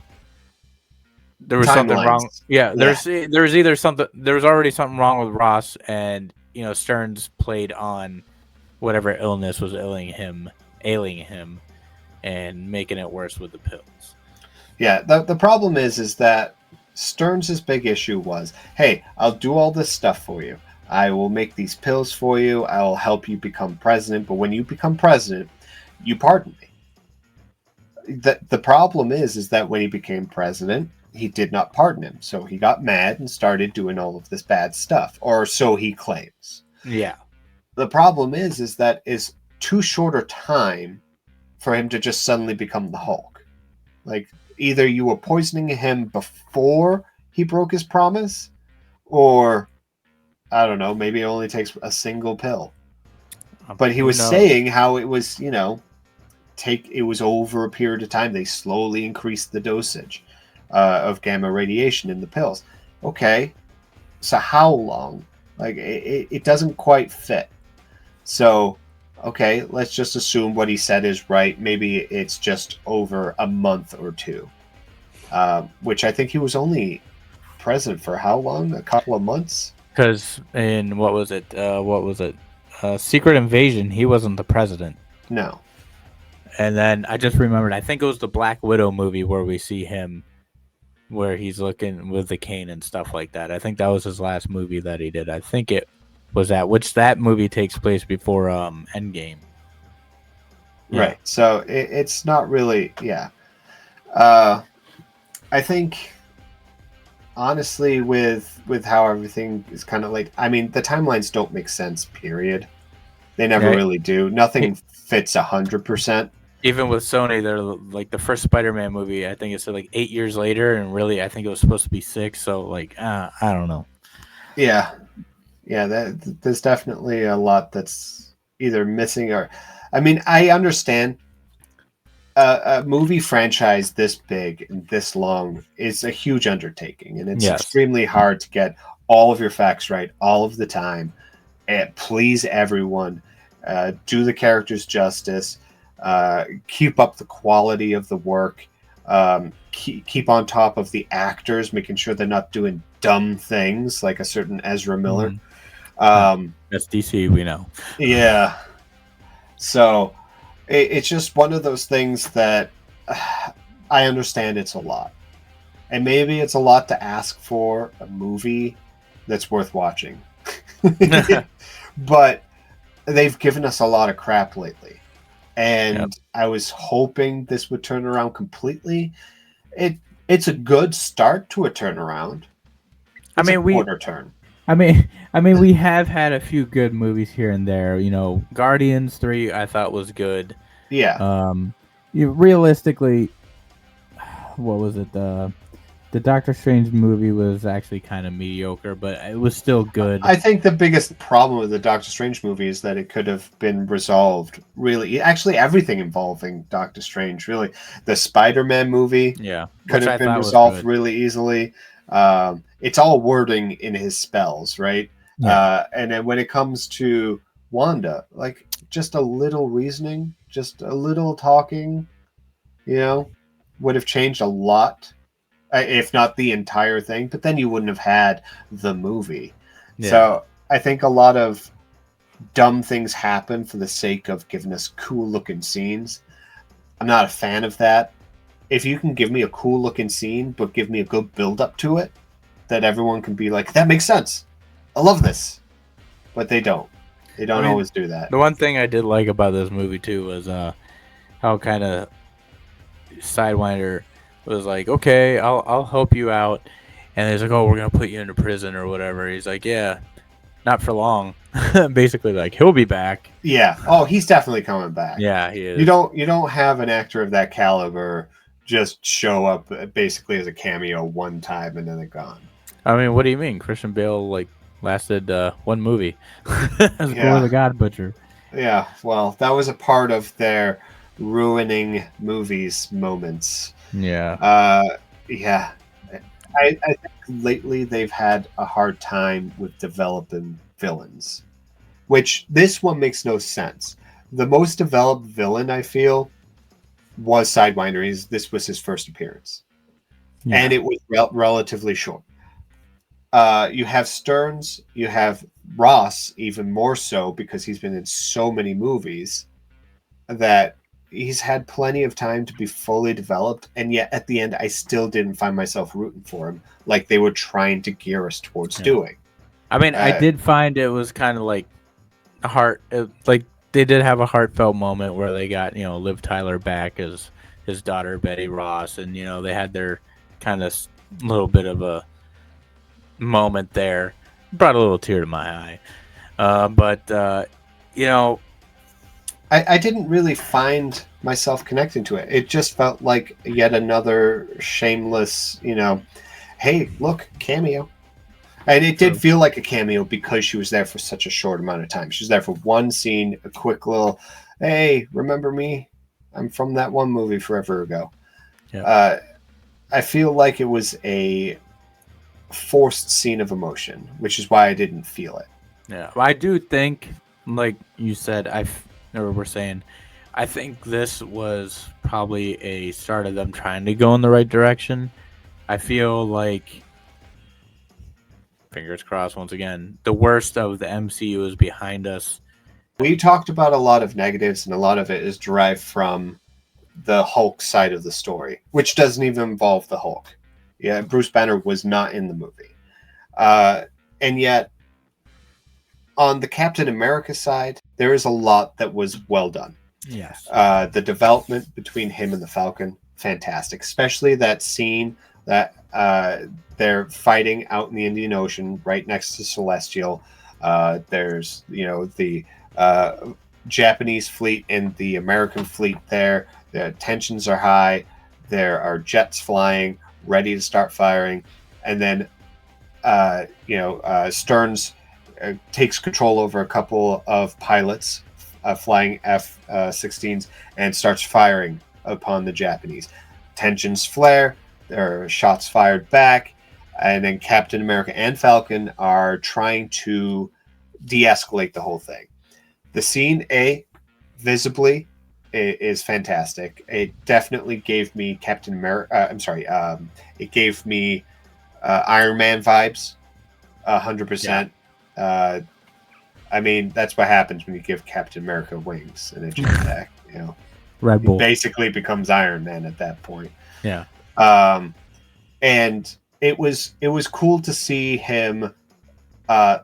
[SPEAKER 1] there was something wrong.
[SPEAKER 2] Timelines.
[SPEAKER 1] Yeah,
[SPEAKER 2] Yeah.
[SPEAKER 1] there's either something there was already something wrong with Ross, and Stearns played on whatever illness was ailing him, and making it worse with the pills.
[SPEAKER 2] Yeah, the problem is that Stearns' big issue was, hey, I'll do all this stuff for you. I will make these pills for you. I will help you become president. But when you become president, you pardon me. The problem is that when he became president, he did not pardon him. So he got mad and started doing all of this bad stuff, or so he claims.
[SPEAKER 1] Yeah,
[SPEAKER 2] The problem is that it's too short a time for him to just suddenly become the Hulk. Like, either you were poisoning him before he broke his promise, or I don't know, maybe it only takes a single pill. But he
[SPEAKER 1] who
[SPEAKER 2] was
[SPEAKER 1] knows?
[SPEAKER 2] saying how it was, it was over a period of time. They slowly increased the dosage of gamma radiation in the pills. Okay, so how long? Like, it doesn't quite fit. So, okay, let's just assume what he said is right. Maybe it's just over a month or two, which I think he was only president for how long? A couple of months?
[SPEAKER 1] Because in what was it? Secret Invasion. He wasn't the president.
[SPEAKER 2] No.
[SPEAKER 1] And then I just remembered. I think it was the Black Widow movie where we see him, where he's looking with the cane and stuff like that. I think that was his last movie that he did. I think it was that movie takes place before Endgame. Yeah.
[SPEAKER 2] Right. So it's not really, yeah. I think honestly with how everything is kind of like, I mean, the timelines don't make sense, period. They never
[SPEAKER 1] Right.
[SPEAKER 2] really do. Nothing fits 100%.
[SPEAKER 1] Even with Sony, they're like the first Spider-Man movie. I think it's like 8 years later, and really, I think it was supposed to be 6. So, like, I don't know.
[SPEAKER 2] Yeah. There's definitely a lot that's either missing or, I mean, I understand a movie franchise this big and this long is a huge undertaking, and it's
[SPEAKER 1] Yes.
[SPEAKER 2] extremely hard to get all of your facts right all of the time and please everyone, do the characters justice, keep up the quality of the work, keep on top of the actors, making sure they're not doing dumb things like a certain Ezra Miller.
[SPEAKER 1] That's DC, we know.
[SPEAKER 2] Yeah. So it's just one of those things that I understand it's a lot. And maybe it's a lot to ask for a movie that's worth watching. But they've given us a lot of crap lately. And
[SPEAKER 1] Yep.
[SPEAKER 2] I was hoping this would turn around completely. It's a good start to a turnaround.
[SPEAKER 1] I
[SPEAKER 2] It's a
[SPEAKER 1] mean, we
[SPEAKER 2] quarter turn.
[SPEAKER 1] I mean, we have had a few good movies here and there. Guardians 3 I thought was good.
[SPEAKER 2] Yeah.
[SPEAKER 1] Realistically, what was it? The Doctor Strange movie was actually kind of mediocre, but it was still good.
[SPEAKER 2] I think the biggest problem with the Doctor Strange movie is that it could have been resolved really. Actually, everything involving Doctor Strange, really. The Spider-Man movie
[SPEAKER 1] Yeah,
[SPEAKER 2] could
[SPEAKER 1] which I
[SPEAKER 2] have been
[SPEAKER 1] thought was
[SPEAKER 2] resolved
[SPEAKER 1] good.
[SPEAKER 2] really easily. It's all wording in his spells, right?
[SPEAKER 1] Yeah.
[SPEAKER 2] And then when it comes to Wanda, like just a little reasoning, just a little talking, would have changed a lot. If not the entire thing, but then you wouldn't have had the movie.
[SPEAKER 1] Yeah.
[SPEAKER 2] So I think a lot of dumb things happen for the sake of giving us cool looking scenes. I'm not a fan of that. If you can give me a cool looking scene, but give me a good build up to it, that everyone can be like, that makes sense. I love this. But they don't. They don't always do that.
[SPEAKER 1] The one thing I did like about this movie too was how kind of Sidewinder was like, okay, I'll help you out, and he's like, oh, we're gonna put you into prison or whatever. He's like, yeah, not for long. Basically, like he'll be back.
[SPEAKER 2] Yeah. Oh, he's definitely coming back.
[SPEAKER 1] Yeah, he is.
[SPEAKER 2] You don't have an actor of that caliber just show up basically as a cameo one time and then they're gone.
[SPEAKER 1] I mean, what do you mean? Christian Bale like lasted one movie as
[SPEAKER 2] Yeah.
[SPEAKER 1] Boy the God Butcher.
[SPEAKER 2] Yeah, well, that was a part of their ruining movies moments.
[SPEAKER 1] Yeah.
[SPEAKER 2] Yeah. I think lately they've had a hard time with developing villains, which this one makes no sense. The most developed villain I feel was Sidewinder. This was his first appearance, and it was relatively short. You have Stearns, you have Ross, even more so because he's been in so many movies that he's had plenty of time to be fully developed, and yet at the end, I still didn't find myself rooting for him like they were trying to gear us towards doing.
[SPEAKER 1] I mean, I did find it was kind of like like they did have a heartfelt moment where they got Liv Tyler back as his daughter Betty Ross, and they had their kind of little bit of a moment there. Brought a little tear to my eye, but
[SPEAKER 2] I didn't really find myself connecting to it. It just felt like yet another shameless, hey, look, cameo. And it did feel like a cameo because she was there for such a short amount of time. She was there for one scene, a quick little, hey, remember me? I'm from that one movie forever ago.
[SPEAKER 1] Yeah.
[SPEAKER 2] I feel like it was a forced scene of emotion, which is why I didn't feel it.
[SPEAKER 1] Yeah, I do think, like you said, we're saying, I think this was probably a start of them trying to go in the right direction. I feel like, fingers crossed once again, the worst of the MCU is behind us.
[SPEAKER 2] We talked about a lot of negatives, and a lot of it is derived from the Hulk side of the story, which doesn't even involve the Hulk. Yeah, Bruce Banner was not in the movie. And yet, on the Captain America side, there is a lot that was well done.
[SPEAKER 1] Yes.
[SPEAKER 2] The development between him and the Falcon, fantastic. Especially that scene that they're fighting out in the Indian Ocean right next to Celestial. There's, the Japanese fleet and the American fleet there. The tensions are high. There are jets flying, ready to start firing. And then, Stearns takes control over a couple of pilots flying F-16s and starts firing upon the Japanese. Tensions flare. There are shots fired back. And then Captain America and Falcon are trying to de-escalate the whole thing. The scene, visibly, is fantastic. It definitely gave me Captain America. It gave me Iron Man vibes, 100%. Yeah. I mean, that's what happens when you give Captain America wings and a jetpack.
[SPEAKER 1] Red Bull
[SPEAKER 2] he basically becomes Iron Man at that point.
[SPEAKER 1] Yeah.
[SPEAKER 2] And it was cool to see him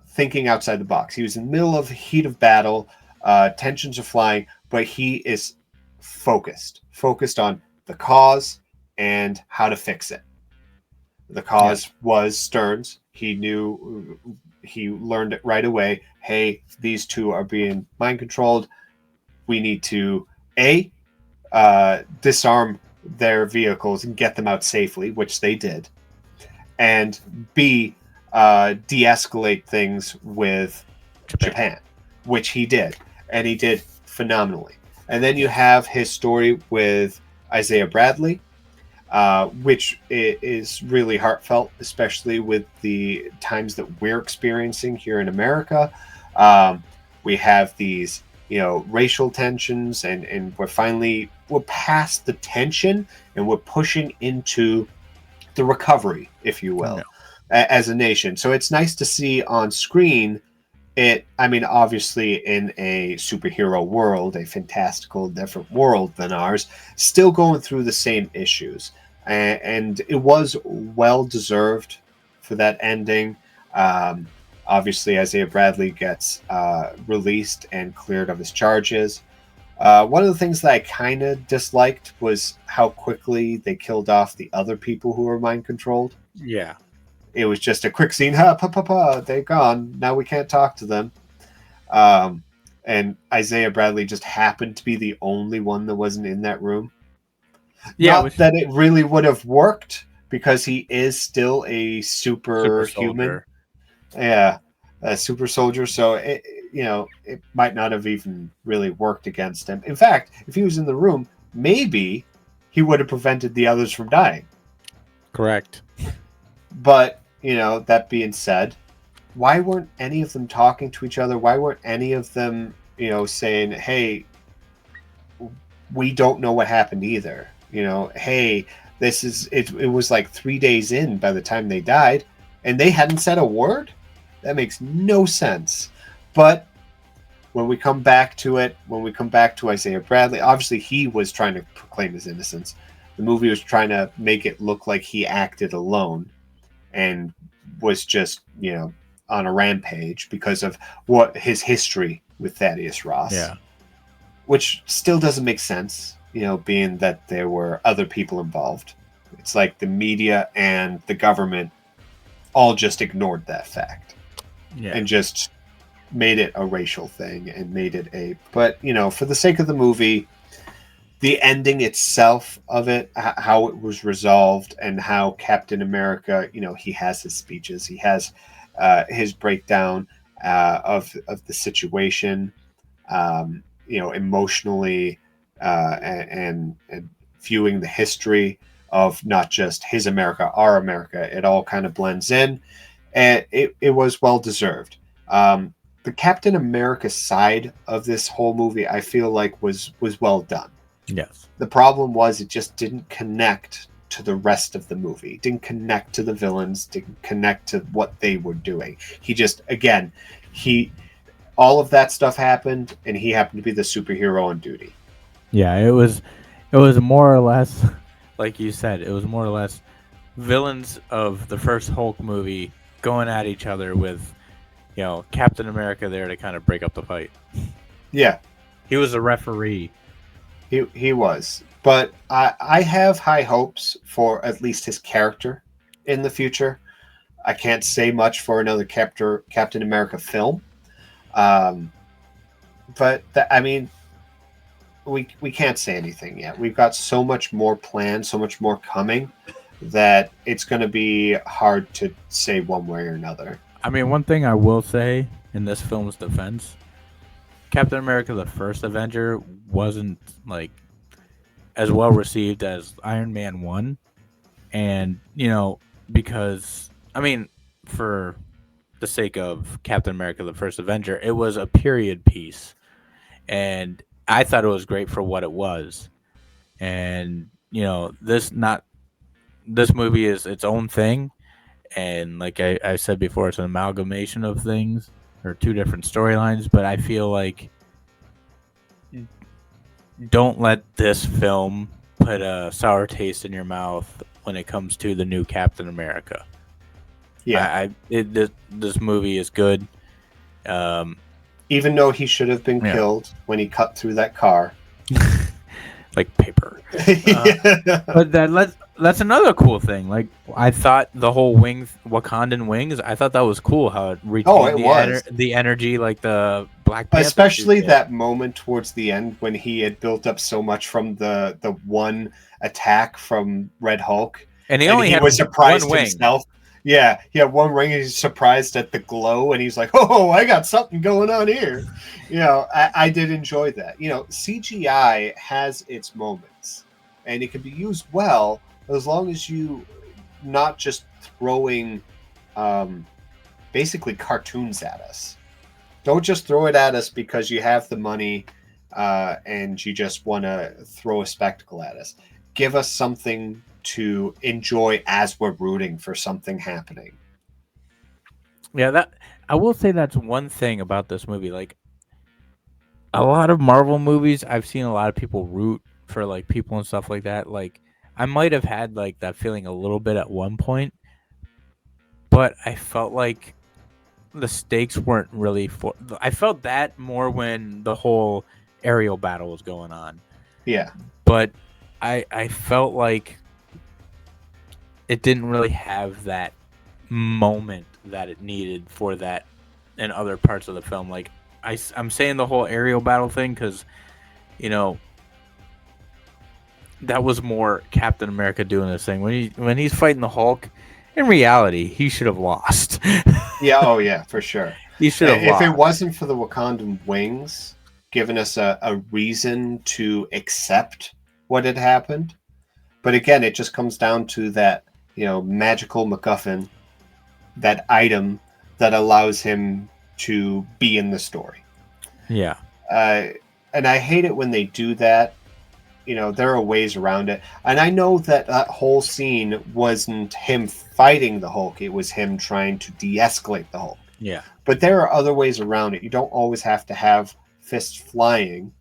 [SPEAKER 2] thinking outside the box. He was in the middle of the heat of battle. Tensions are flying, but he is focused on the cause and how to fix it. The cause was Stearns. He learned it right away. Hey, these two are being mind controlled. We need to disarm their vehicles and get them out safely, which they did, and B, de-escalate things with Japan, which he did, and he did phenomenally. And then you have his story with Isaiah Bradley, which is really heartfelt, especially with the times that we're experiencing here in America. We have these, racial tensions, and we're past the tension, and we're pushing into the recovery, if you will, as a nation. So it's nice to see on screen obviously in a superhero world, a fantastical, different world than ours, still going through the same issues. And it was well deserved for that ending. Obviously, Isaiah Bradley gets released and cleared of his charges. One of the things that I kind of disliked was how quickly they killed off the other people who were mind controlled.
[SPEAKER 1] Yeah.
[SPEAKER 2] It was just a quick scene. They're gone. Now we can't talk to them. And Isaiah Bradley just happened to be the only one that wasn't in that room. Yeah, not that it really would have worked because he is still a superhuman. Yeah, a super soldier. So it might not have even really worked against him. In fact, if he was in the room, maybe he would have prevented the others from dying.
[SPEAKER 1] Correct.
[SPEAKER 2] But, that being said, why weren't any of them talking to each other? Why weren't any of them, saying, hey, we don't know what happened either? Hey, this is it. It was like 3 days in by the time they died, and they hadn't said a word. That makes no sense. But when we come back to it, when we come back to Isaiah Bradley, obviously he was trying to proclaim his innocence. The movie was trying to make it look like he acted alone and was just, on a rampage because of what his history with Thaddeus Ross.
[SPEAKER 1] Yeah.
[SPEAKER 2] Which still doesn't make sense, being that there were other people involved. It's like the media and the government all just ignored that fact.
[SPEAKER 1] Yeah.
[SPEAKER 2] And just made it a racial thing and made it but for the sake of the movie, the ending itself of it, how it was resolved, and how Captain America, he has his speeches, he has his breakdown of the situation, emotionally, and viewing the history of not just his America, our America. It all kind of blends in, and it was well deserved. The Captain America side of this whole movie, I feel like was well done.
[SPEAKER 1] Yes.
[SPEAKER 2] The problem was it just didn't connect to the rest of the movie. It didn't connect to the villains, didn't connect to what they were doing. He just, again, all of that stuff happened, and he happened to be the superhero on duty.
[SPEAKER 1] Yeah, it was more or less, like you said, it was more or less villains of the first Hulk movie going at each other with, Captain America there to kind of break up the fight.
[SPEAKER 2] Yeah.
[SPEAKER 1] He was a referee.
[SPEAKER 2] He was. But I have high hopes for at least his character in the future. I can't say much for another Captain America film. But we can't say anything yet. We've got so much more planned, so much more coming, that it's going to be hard to say one way or another.
[SPEAKER 1] I mean, one thing I will say in this film's defense, Captain America: The First Avenger wasn't like as well received as Iron Man 1, and because for the sake of Captain America: The First Avenger, it was a period piece, and I thought it was great for what it was. And this movie is its own thing, and like I said before, it's an amalgamation of things or two different storylines. But I feel like don't let this film put a sour taste in your mouth when it comes to the new Captain America.
[SPEAKER 2] Yeah,
[SPEAKER 1] this movie is good.
[SPEAKER 2] Even though he should have been killed when he cut through that car,
[SPEAKER 1] like paper. But that's another cool thing. Like, I thought the whole Wakandan wings, I thought that was cool how it retained the energy like the Black Panther.
[SPEAKER 2] Especially that moment towards the end when he had built up so much from the one attack from Red Hulk,
[SPEAKER 1] and he
[SPEAKER 2] was surprised himself. Yeah, he had one ring and he's surprised at the glow, and he's like, oh, I got something going on here. I did enjoy that. CGI has its moments, and it can be used well as long as you not just throwing basically cartoons at us. Don't just throw it at us because you have the money and you just want to throw a spectacle at us. Give us something to enjoy as we're rooting for something happening.
[SPEAKER 1] Yeah, that I will say that's one thing about this movie. Like, a lot of Marvel movies, I've seen a lot of people root for like people and stuff like that. Like, I might have had like that feeling a little bit at one point, but I felt like the stakes weren't really I felt that more when the whole aerial battle was going on.
[SPEAKER 2] Yeah.
[SPEAKER 1] But I felt like it didn't really have that moment that it needed for that in other parts of the film. Like, I'm saying the whole aerial battle thing because, that was more Captain America doing this thing. When he's fighting the Hulk, in reality, he should have lost.
[SPEAKER 2] Yeah, oh yeah, for sure.
[SPEAKER 1] He should have lost.
[SPEAKER 2] If it wasn't for the Wakandan wings giving us a reason to accept what had happened. But again, it just comes down to that, magical MacGuffin, that item that allows him to be in the story.
[SPEAKER 1] Yeah.
[SPEAKER 2] And I hate it when they do that. There are ways around it. And I know that whole scene wasn't him fighting the Hulk. It was him trying to de-escalate the Hulk.
[SPEAKER 1] Yeah.
[SPEAKER 2] But there are other ways around it. You don't always have to have fists flying.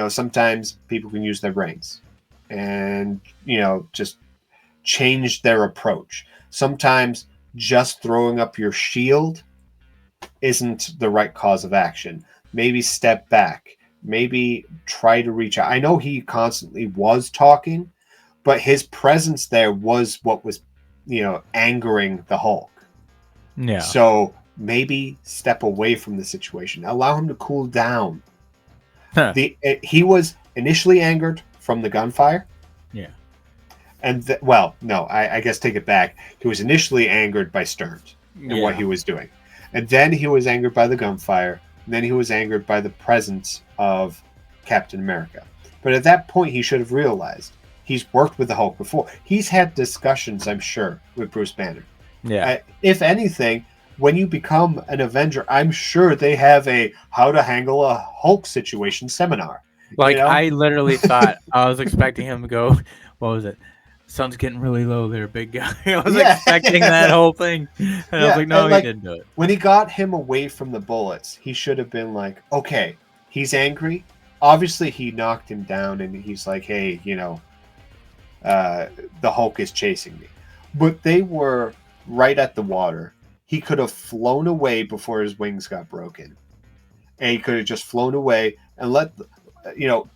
[SPEAKER 2] Sometimes people can use their brains and, just change their approach. Sometimes just throwing up your shield isn't the right cause of action. Maybe step back. Maybe try to reach out. I know he constantly was talking, but his presence there was what was, angering the Hulk.
[SPEAKER 1] Yeah.
[SPEAKER 2] So maybe step away from the situation. Allow him to cool down. He was initially angered from the gunfire.
[SPEAKER 1] Yeah.
[SPEAKER 2] And I guess take it back. He was initially angered by Stearns and what he was doing. And then he was angered by the gunfire. And then he was angered by the presence of Captain America. But at that point, he should have realized he's worked with the Hulk before. He's had discussions, I'm sure, with Bruce Banner.
[SPEAKER 1] Yeah.
[SPEAKER 2] If anything, when you become an Avenger, I'm sure they have a how to handle a Hulk situation seminar.
[SPEAKER 1] Like, I literally thought, I was expecting him to go, what was it? Sun's getting really low there, big guy. I was expecting that whole thing. And I was like, no, he didn't do it.
[SPEAKER 2] When he got him away from the bullets, he should have been like, okay, he's angry. Obviously, he knocked him down, and he's like, hey, the Hulk is chasing me. But they were right at the water. He could have flown away before his wings got broken. And he could have just flown away and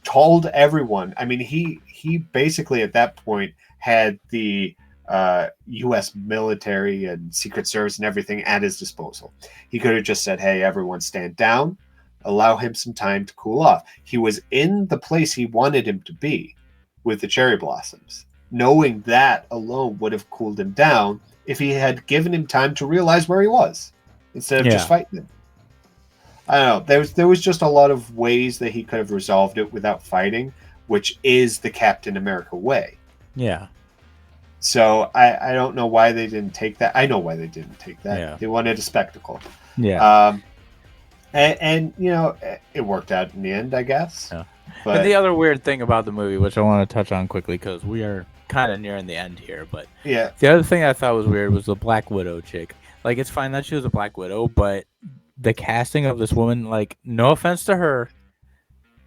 [SPEAKER 2] told everyone. I mean, he basically at that point had the U.S. military and Secret Service and everything at his disposal. He could have just said, hey, everyone stand down, allow him some time to cool off. He was in the place he wanted him to be with the cherry blossoms. Knowing that alone would have cooled him down if he had given him time to realize where he was instead of just fighting him. I don't know. There was just a lot of ways that he could have resolved it without fighting, which is the Captain America way.
[SPEAKER 1] Yeah.
[SPEAKER 2] So I don't know why they didn't take that. I know why they didn't take that.
[SPEAKER 1] Yeah.
[SPEAKER 2] They wanted a spectacle.
[SPEAKER 1] Yeah.
[SPEAKER 2] And it worked out in the end, I guess.
[SPEAKER 1] Yeah.
[SPEAKER 2] But
[SPEAKER 1] the other weird thing about the movie, which I want to touch on quickly because we are kind of nearing the end here, but
[SPEAKER 2] yeah,
[SPEAKER 1] the other thing I thought was weird was the Black Widow chick. Like, it's fine that she was a Black Widow, but the casting of this woman, like, no offense to her,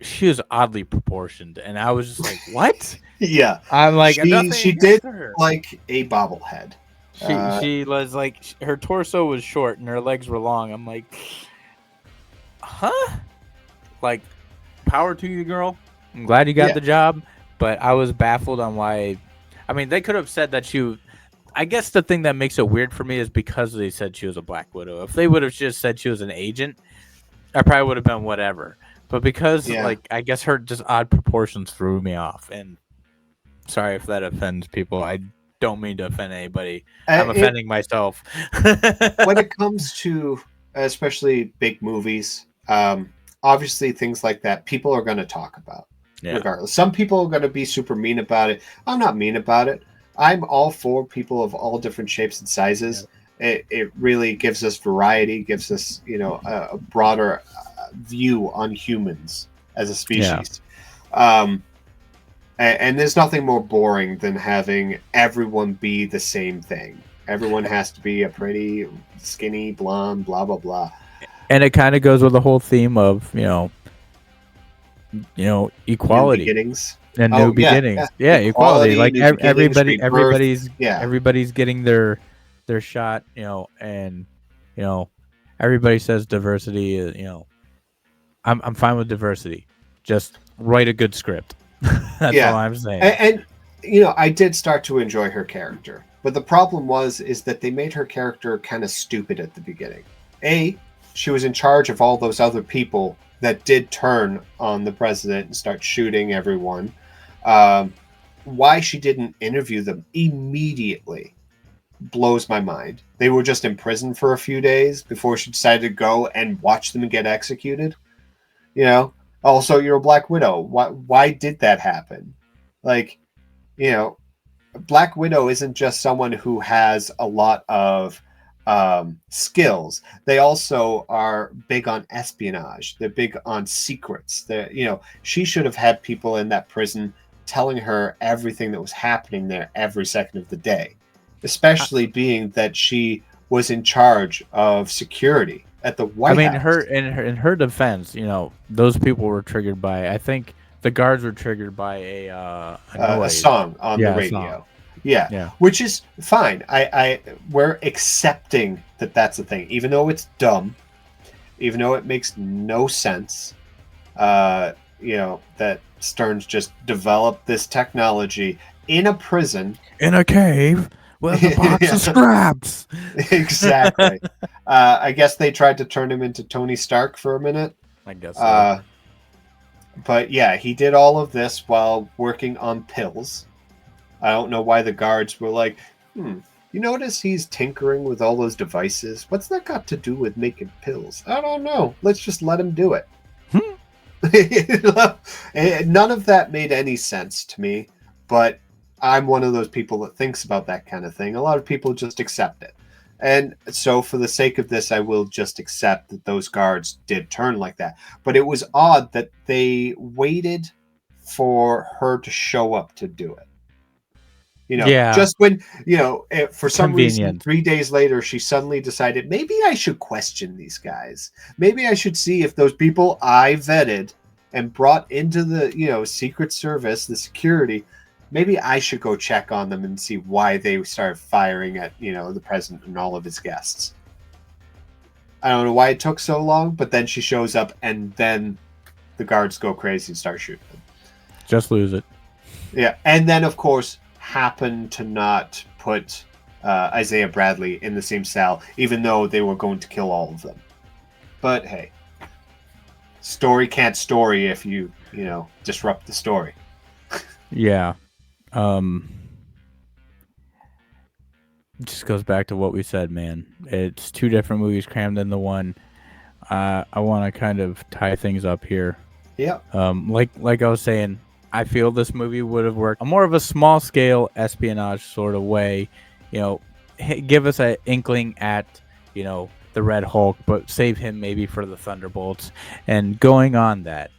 [SPEAKER 1] she was oddly proportioned, and I was just like, what?
[SPEAKER 2] yeah.
[SPEAKER 1] I'm like,
[SPEAKER 2] she did like a bobblehead.
[SPEAKER 1] She was like, her torso was short and her legs were long. I'm like, huh? Like, power to you, girl. I'm glad you got the job, but I was baffled on why. I mean, they could have said that I guess the thing that makes it weird for me is because they said she was a Black Widow. If they would have just said she was an agent, I probably would have been whatever. But because, like, I guess her just odd proportions threw me off. And sorry if that offends people. I don't mean to offend anybody. I'm offending myself.
[SPEAKER 2] When it comes to especially big movies, obviously things like that, people are going to talk about. Yeah. Regardless. Some people are going to be super mean about it. I'm not mean about it. I'm all for people of all different shapes and sizes. Yeah. It really gives us variety, gives us, a broader view on humans as a species. Yeah. And there's nothing more boring than having everyone be the same thing. Everyone has to be a pretty, skinny, blonde, blah, blah, blah.
[SPEAKER 1] And it kind of goes with the whole theme of, equality.
[SPEAKER 2] New beginnings.
[SPEAKER 1] And new beginnings. Yeah, equality. Like everybody's getting their shot, and everybody says diversity, I'm fine with diversity. Just write a good script. That's all I'm saying.
[SPEAKER 2] And I did start to enjoy her character. But the problem is that they made her character kind of stupid at the beginning. She was in charge of all those other people that did turn on the president and start shooting everyone. Why she didn't interview them immediately blows my mind. They were just in prison for a few days before she decided to go and watch them get executed. Also, you're a Black Widow. Why did that happen? Like, Black Widow isn't just someone who has a lot of skills. They also are big on espionage. They're big on secrets. She should have had people in that prison telling her everything that was happening there every second of the day, especially being that she was in charge of security at the White House.
[SPEAKER 1] In her defense, those people were triggered by. I think the guards were triggered by a
[SPEAKER 2] song on the radio.
[SPEAKER 1] Song.
[SPEAKER 2] Yeah, which is fine. We're accepting that that's a thing, even though it's dumb, even though it makes no sense. That Stearns just developed this technology in a prison,
[SPEAKER 1] in a cave with a box of scraps.
[SPEAKER 2] Exactly. I guess they tried to turn him into Tony Stark for a minute.
[SPEAKER 1] I guess so.
[SPEAKER 2] But yeah, he did all of this while working on pills. I don't know why the guards were like, you notice he's tinkering with all those devices? What's that got to do with making pills? I don't know. Let's just let him do it. None of that made any sense to me, but I'm one of those people that thinks about that kind of thing. A lot of people just accept it. And so for the sake of this, I will just accept that those guards did turn like that. But it was odd that they waited for her to show up to do it. Just when, for some reason, 3 days later, she suddenly decided, maybe I should question these guys. Maybe I should see if those people I vetted and brought into the, Secret Service, the security, maybe I should go check on them and see why they started firing at, the president and all of his guests. I don't know why it took so long, but then she shows up and then the guards go crazy and start shooting them.
[SPEAKER 1] Just lose it.
[SPEAKER 2] Yeah. And then, of course, happen to not put Isaiah Bradley in the same cell, even though they were going to kill all of them. But hey, story can't story if you disrupt the story.
[SPEAKER 1] Yeah. Just goes back to what we said, man. It's two different movies crammed into one. I want to kind of tie things up here.
[SPEAKER 2] Yeah.
[SPEAKER 1] Like I was saying, I feel this movie would have worked more of a small scale espionage sort of way, give us an inkling at, the Red Hulk, but save him maybe for the Thunderbolts. And going on that,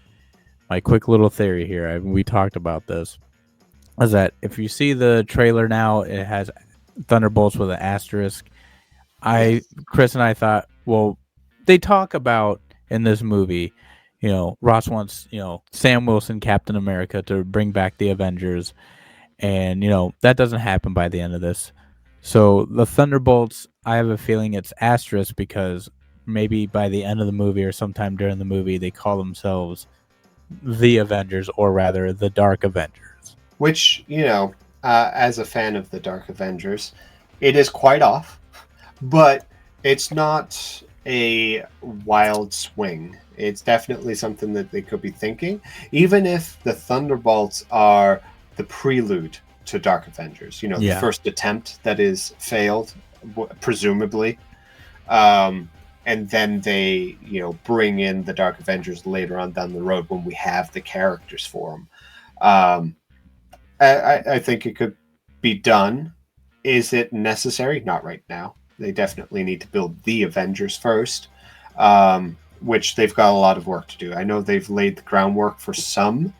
[SPEAKER 1] my quick little theory here, we talked about this, is that if you see the trailer now, it has Thunderbolts with an asterisk. Chris and I thought, well, they talk about in this movie, Ross wants, Sam Wilson, Captain America, to bring back the Avengers. And, that doesn't happen by the end of this. So the Thunderbolts, I have a feeling it's asterisk because maybe by the end of the movie or sometime during the movie, they call themselves the Avengers, or rather the Dark Avengers.
[SPEAKER 2] Which, as a fan of the Dark Avengers, it is quite off, but it's not a wild swing. It's definitely something that they could be thinking, even if the Thunderbolts are the prelude to Dark Avengers, the first attempt that is failed, presumably. And then they, bring in the Dark Avengers later on down the road when we have the characters for them. I think it could be done. Is it necessary? Not right now. They definitely need to build the Avengers first, which they've got a lot of work to do. I know they've laid the groundwork for some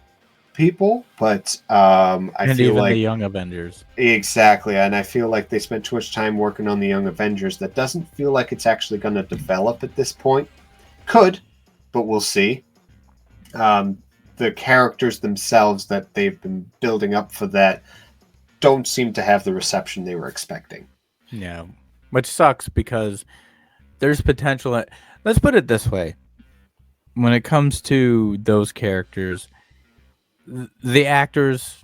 [SPEAKER 2] people, but I feel like
[SPEAKER 1] the Young Avengers.
[SPEAKER 2] Exactly, and I feel like they spent too much time working on the Young Avengers. That doesn't feel like it's actually going to develop at this point. Could, but we'll see. The characters themselves that they've been building up for that don't seem to have the reception they were expecting.
[SPEAKER 1] Yeah, which sucks because there's potential. Let's put it this way. When it comes to those characters, the actors,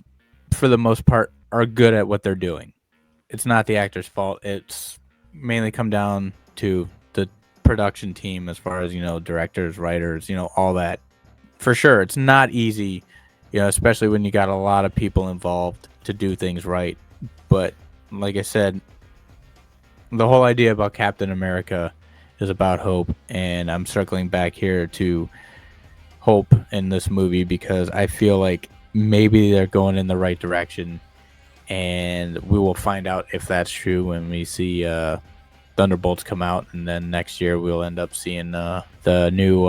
[SPEAKER 1] for the most part, are good at what they're doing. It's not the actor's fault. It's mainly come down to the production team as far as, directors, writers, all that. For sure, it's not easy, especially when you got a lot of people involved to do things right. But like I said, the whole idea about Captain America is about hope, and I'm circling back here to hope in this movie because I feel like maybe they're going in the right direction, and we will find out if that's true when we see Thunderbolts come out, and then next year we'll end up seeing the new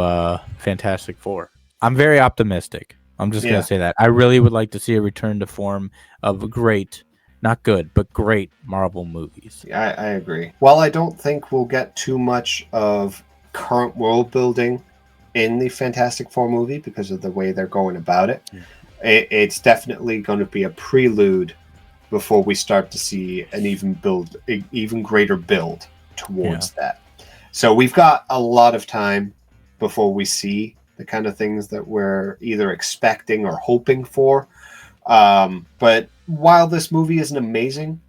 [SPEAKER 1] Fantastic Four. I'm very optimistic. I'm just
[SPEAKER 2] Yeah.
[SPEAKER 1] gonna say that I really would like to see a return to form of great, not good, but great Marvel movies.
[SPEAKER 2] I agree. While I don't think we'll get too much of current world building in the Fantastic Four movie because of the way they're going about it, it's definitely going to be a prelude before we start to see an even greater build towards that. So we've got a lot of time before we see the kind of things that we're either expecting or hoping for. But while this movie isn't amazing,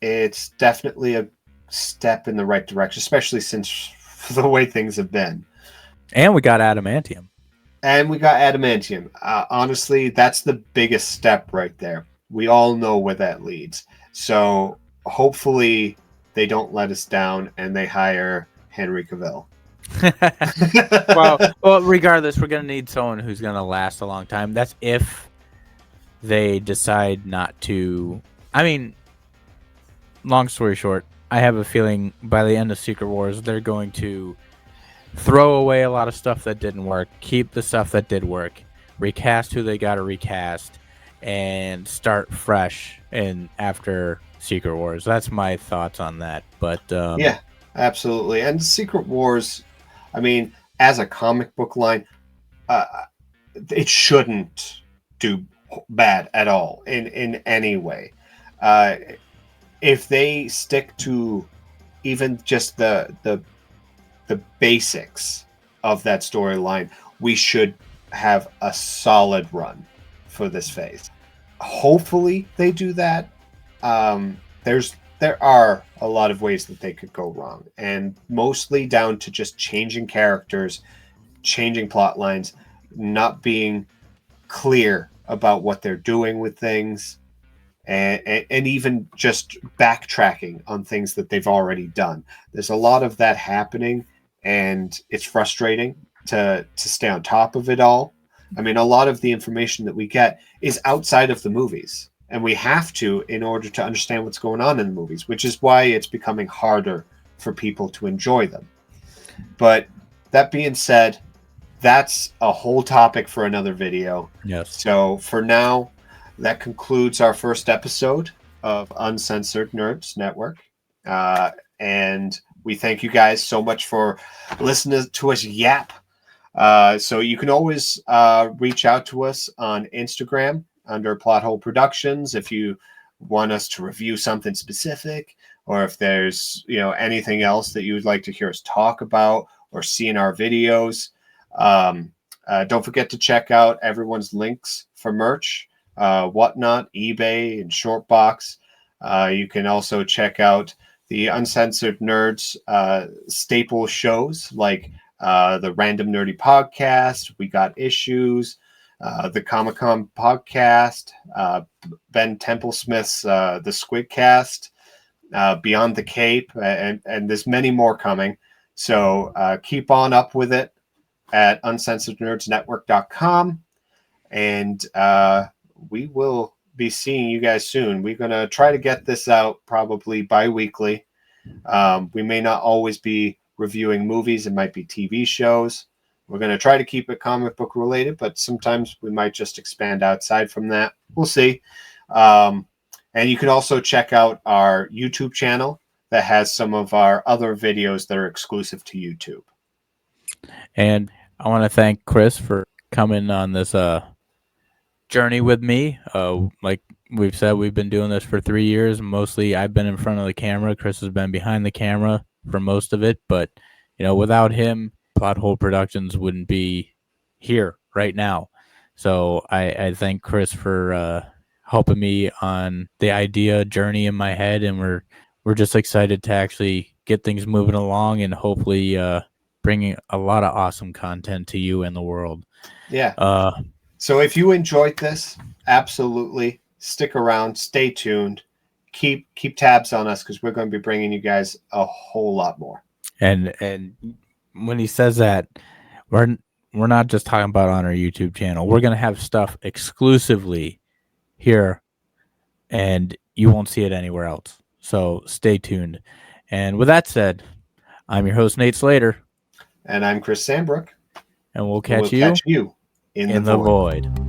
[SPEAKER 2] it's definitely a step in the right direction, especially since the way things have been.
[SPEAKER 1] And we got Adamantium.
[SPEAKER 2] And we got Adamantium. Honestly, that's the biggest step right there. We all know where that leads. So hopefully they don't let us down and they hire Henry Cavill.
[SPEAKER 1] well, regardless, we're gonna need someone who's gonna last a long time. That's if they decide not to. I mean, long story short, I have a feeling by the end of Secret Wars, they're going to throw away a lot of stuff that didn't work, keep the stuff that did work, recast who they got to recast, and start fresh in after Secret Wars. That's my thoughts on that. But
[SPEAKER 2] yeah, absolutely. And Secret Wars, I mean, as a comic book line, it shouldn't do bad at all in any way. If they stick to even just the basics of that storyline, we should have a solid run for this phase. Hopefully they do that. There are a lot of ways that they could go wrong, and mostly down to just changing characters, changing plot lines, not being clear about what they're doing with things, and even just backtracking on things that they've already done. There's a lot of that happening, and it's frustrating to stay on top of it all. I mean, a lot of the information that we get is outside of the movies, and we have to in order to understand what's going on in the movies, which is why it's becoming harder for people to enjoy them. But that being said, that's a whole topic for another video.
[SPEAKER 1] yes,
[SPEAKER 2] So for now, that concludes our first episode of Uncensored Nerds Network. And we thank you guys so much for listening to us yap. So you can always reach out to us on Instagram under Plothole Productions if you want us to review something specific, or if there's anything else that you would like to hear us talk about or see in our videos. Don't forget to check out everyone's links for merch, Whatnot, eBay, and Shortbox. You can also check out the Uncensored Nerds staple shows like the Random Nerdy Podcast, We Got Issues, the Comic-Con Podcast, Ben Templesmith's The Squidcast, Beyond the Cape, and there's many more coming. So keep on up with it at uncensorednerdsnetwork.com, and we will be seeing you guys soon. We're going to try to get this out probably bi-weekly. We may not always be reviewing movies. It might be TV shows. We're going to try to keep it comic book related, but sometimes we might just expand outside from that. We'll see. And you can also check out our YouTube channel that has some of our other videos that are exclusive to YouTube.
[SPEAKER 1] and I want to thank Chris for coming on this journey with me. Like we've said, we've been doing this for 3 years. Mostly I've been in front of the camera. Chris has been behind the camera for most of it. But, without him, Plothole Productions wouldn't be here right now. So I thank Chris for helping me on the idea journey in my head. And we're just excited to actually get things moving along and hopefully bringing a lot of awesome content to you and the world.
[SPEAKER 2] Yeah. So if you enjoyed this, absolutely stick around, stay tuned, keep tabs on us, because we're going to be bringing you guys a whole lot more.
[SPEAKER 1] And when he says that, we're not just talking about on our YouTube channel. We're going to have stuff exclusively here, and you won't see it anywhere else. So stay tuned. And with that said, I'm your host, Nate Slater,
[SPEAKER 2] And I'm Chris Sandbrook.
[SPEAKER 1] and we'll
[SPEAKER 2] And
[SPEAKER 1] catch
[SPEAKER 2] we'll catch you in
[SPEAKER 1] in
[SPEAKER 2] the
[SPEAKER 1] the
[SPEAKER 2] void.
[SPEAKER 1] void.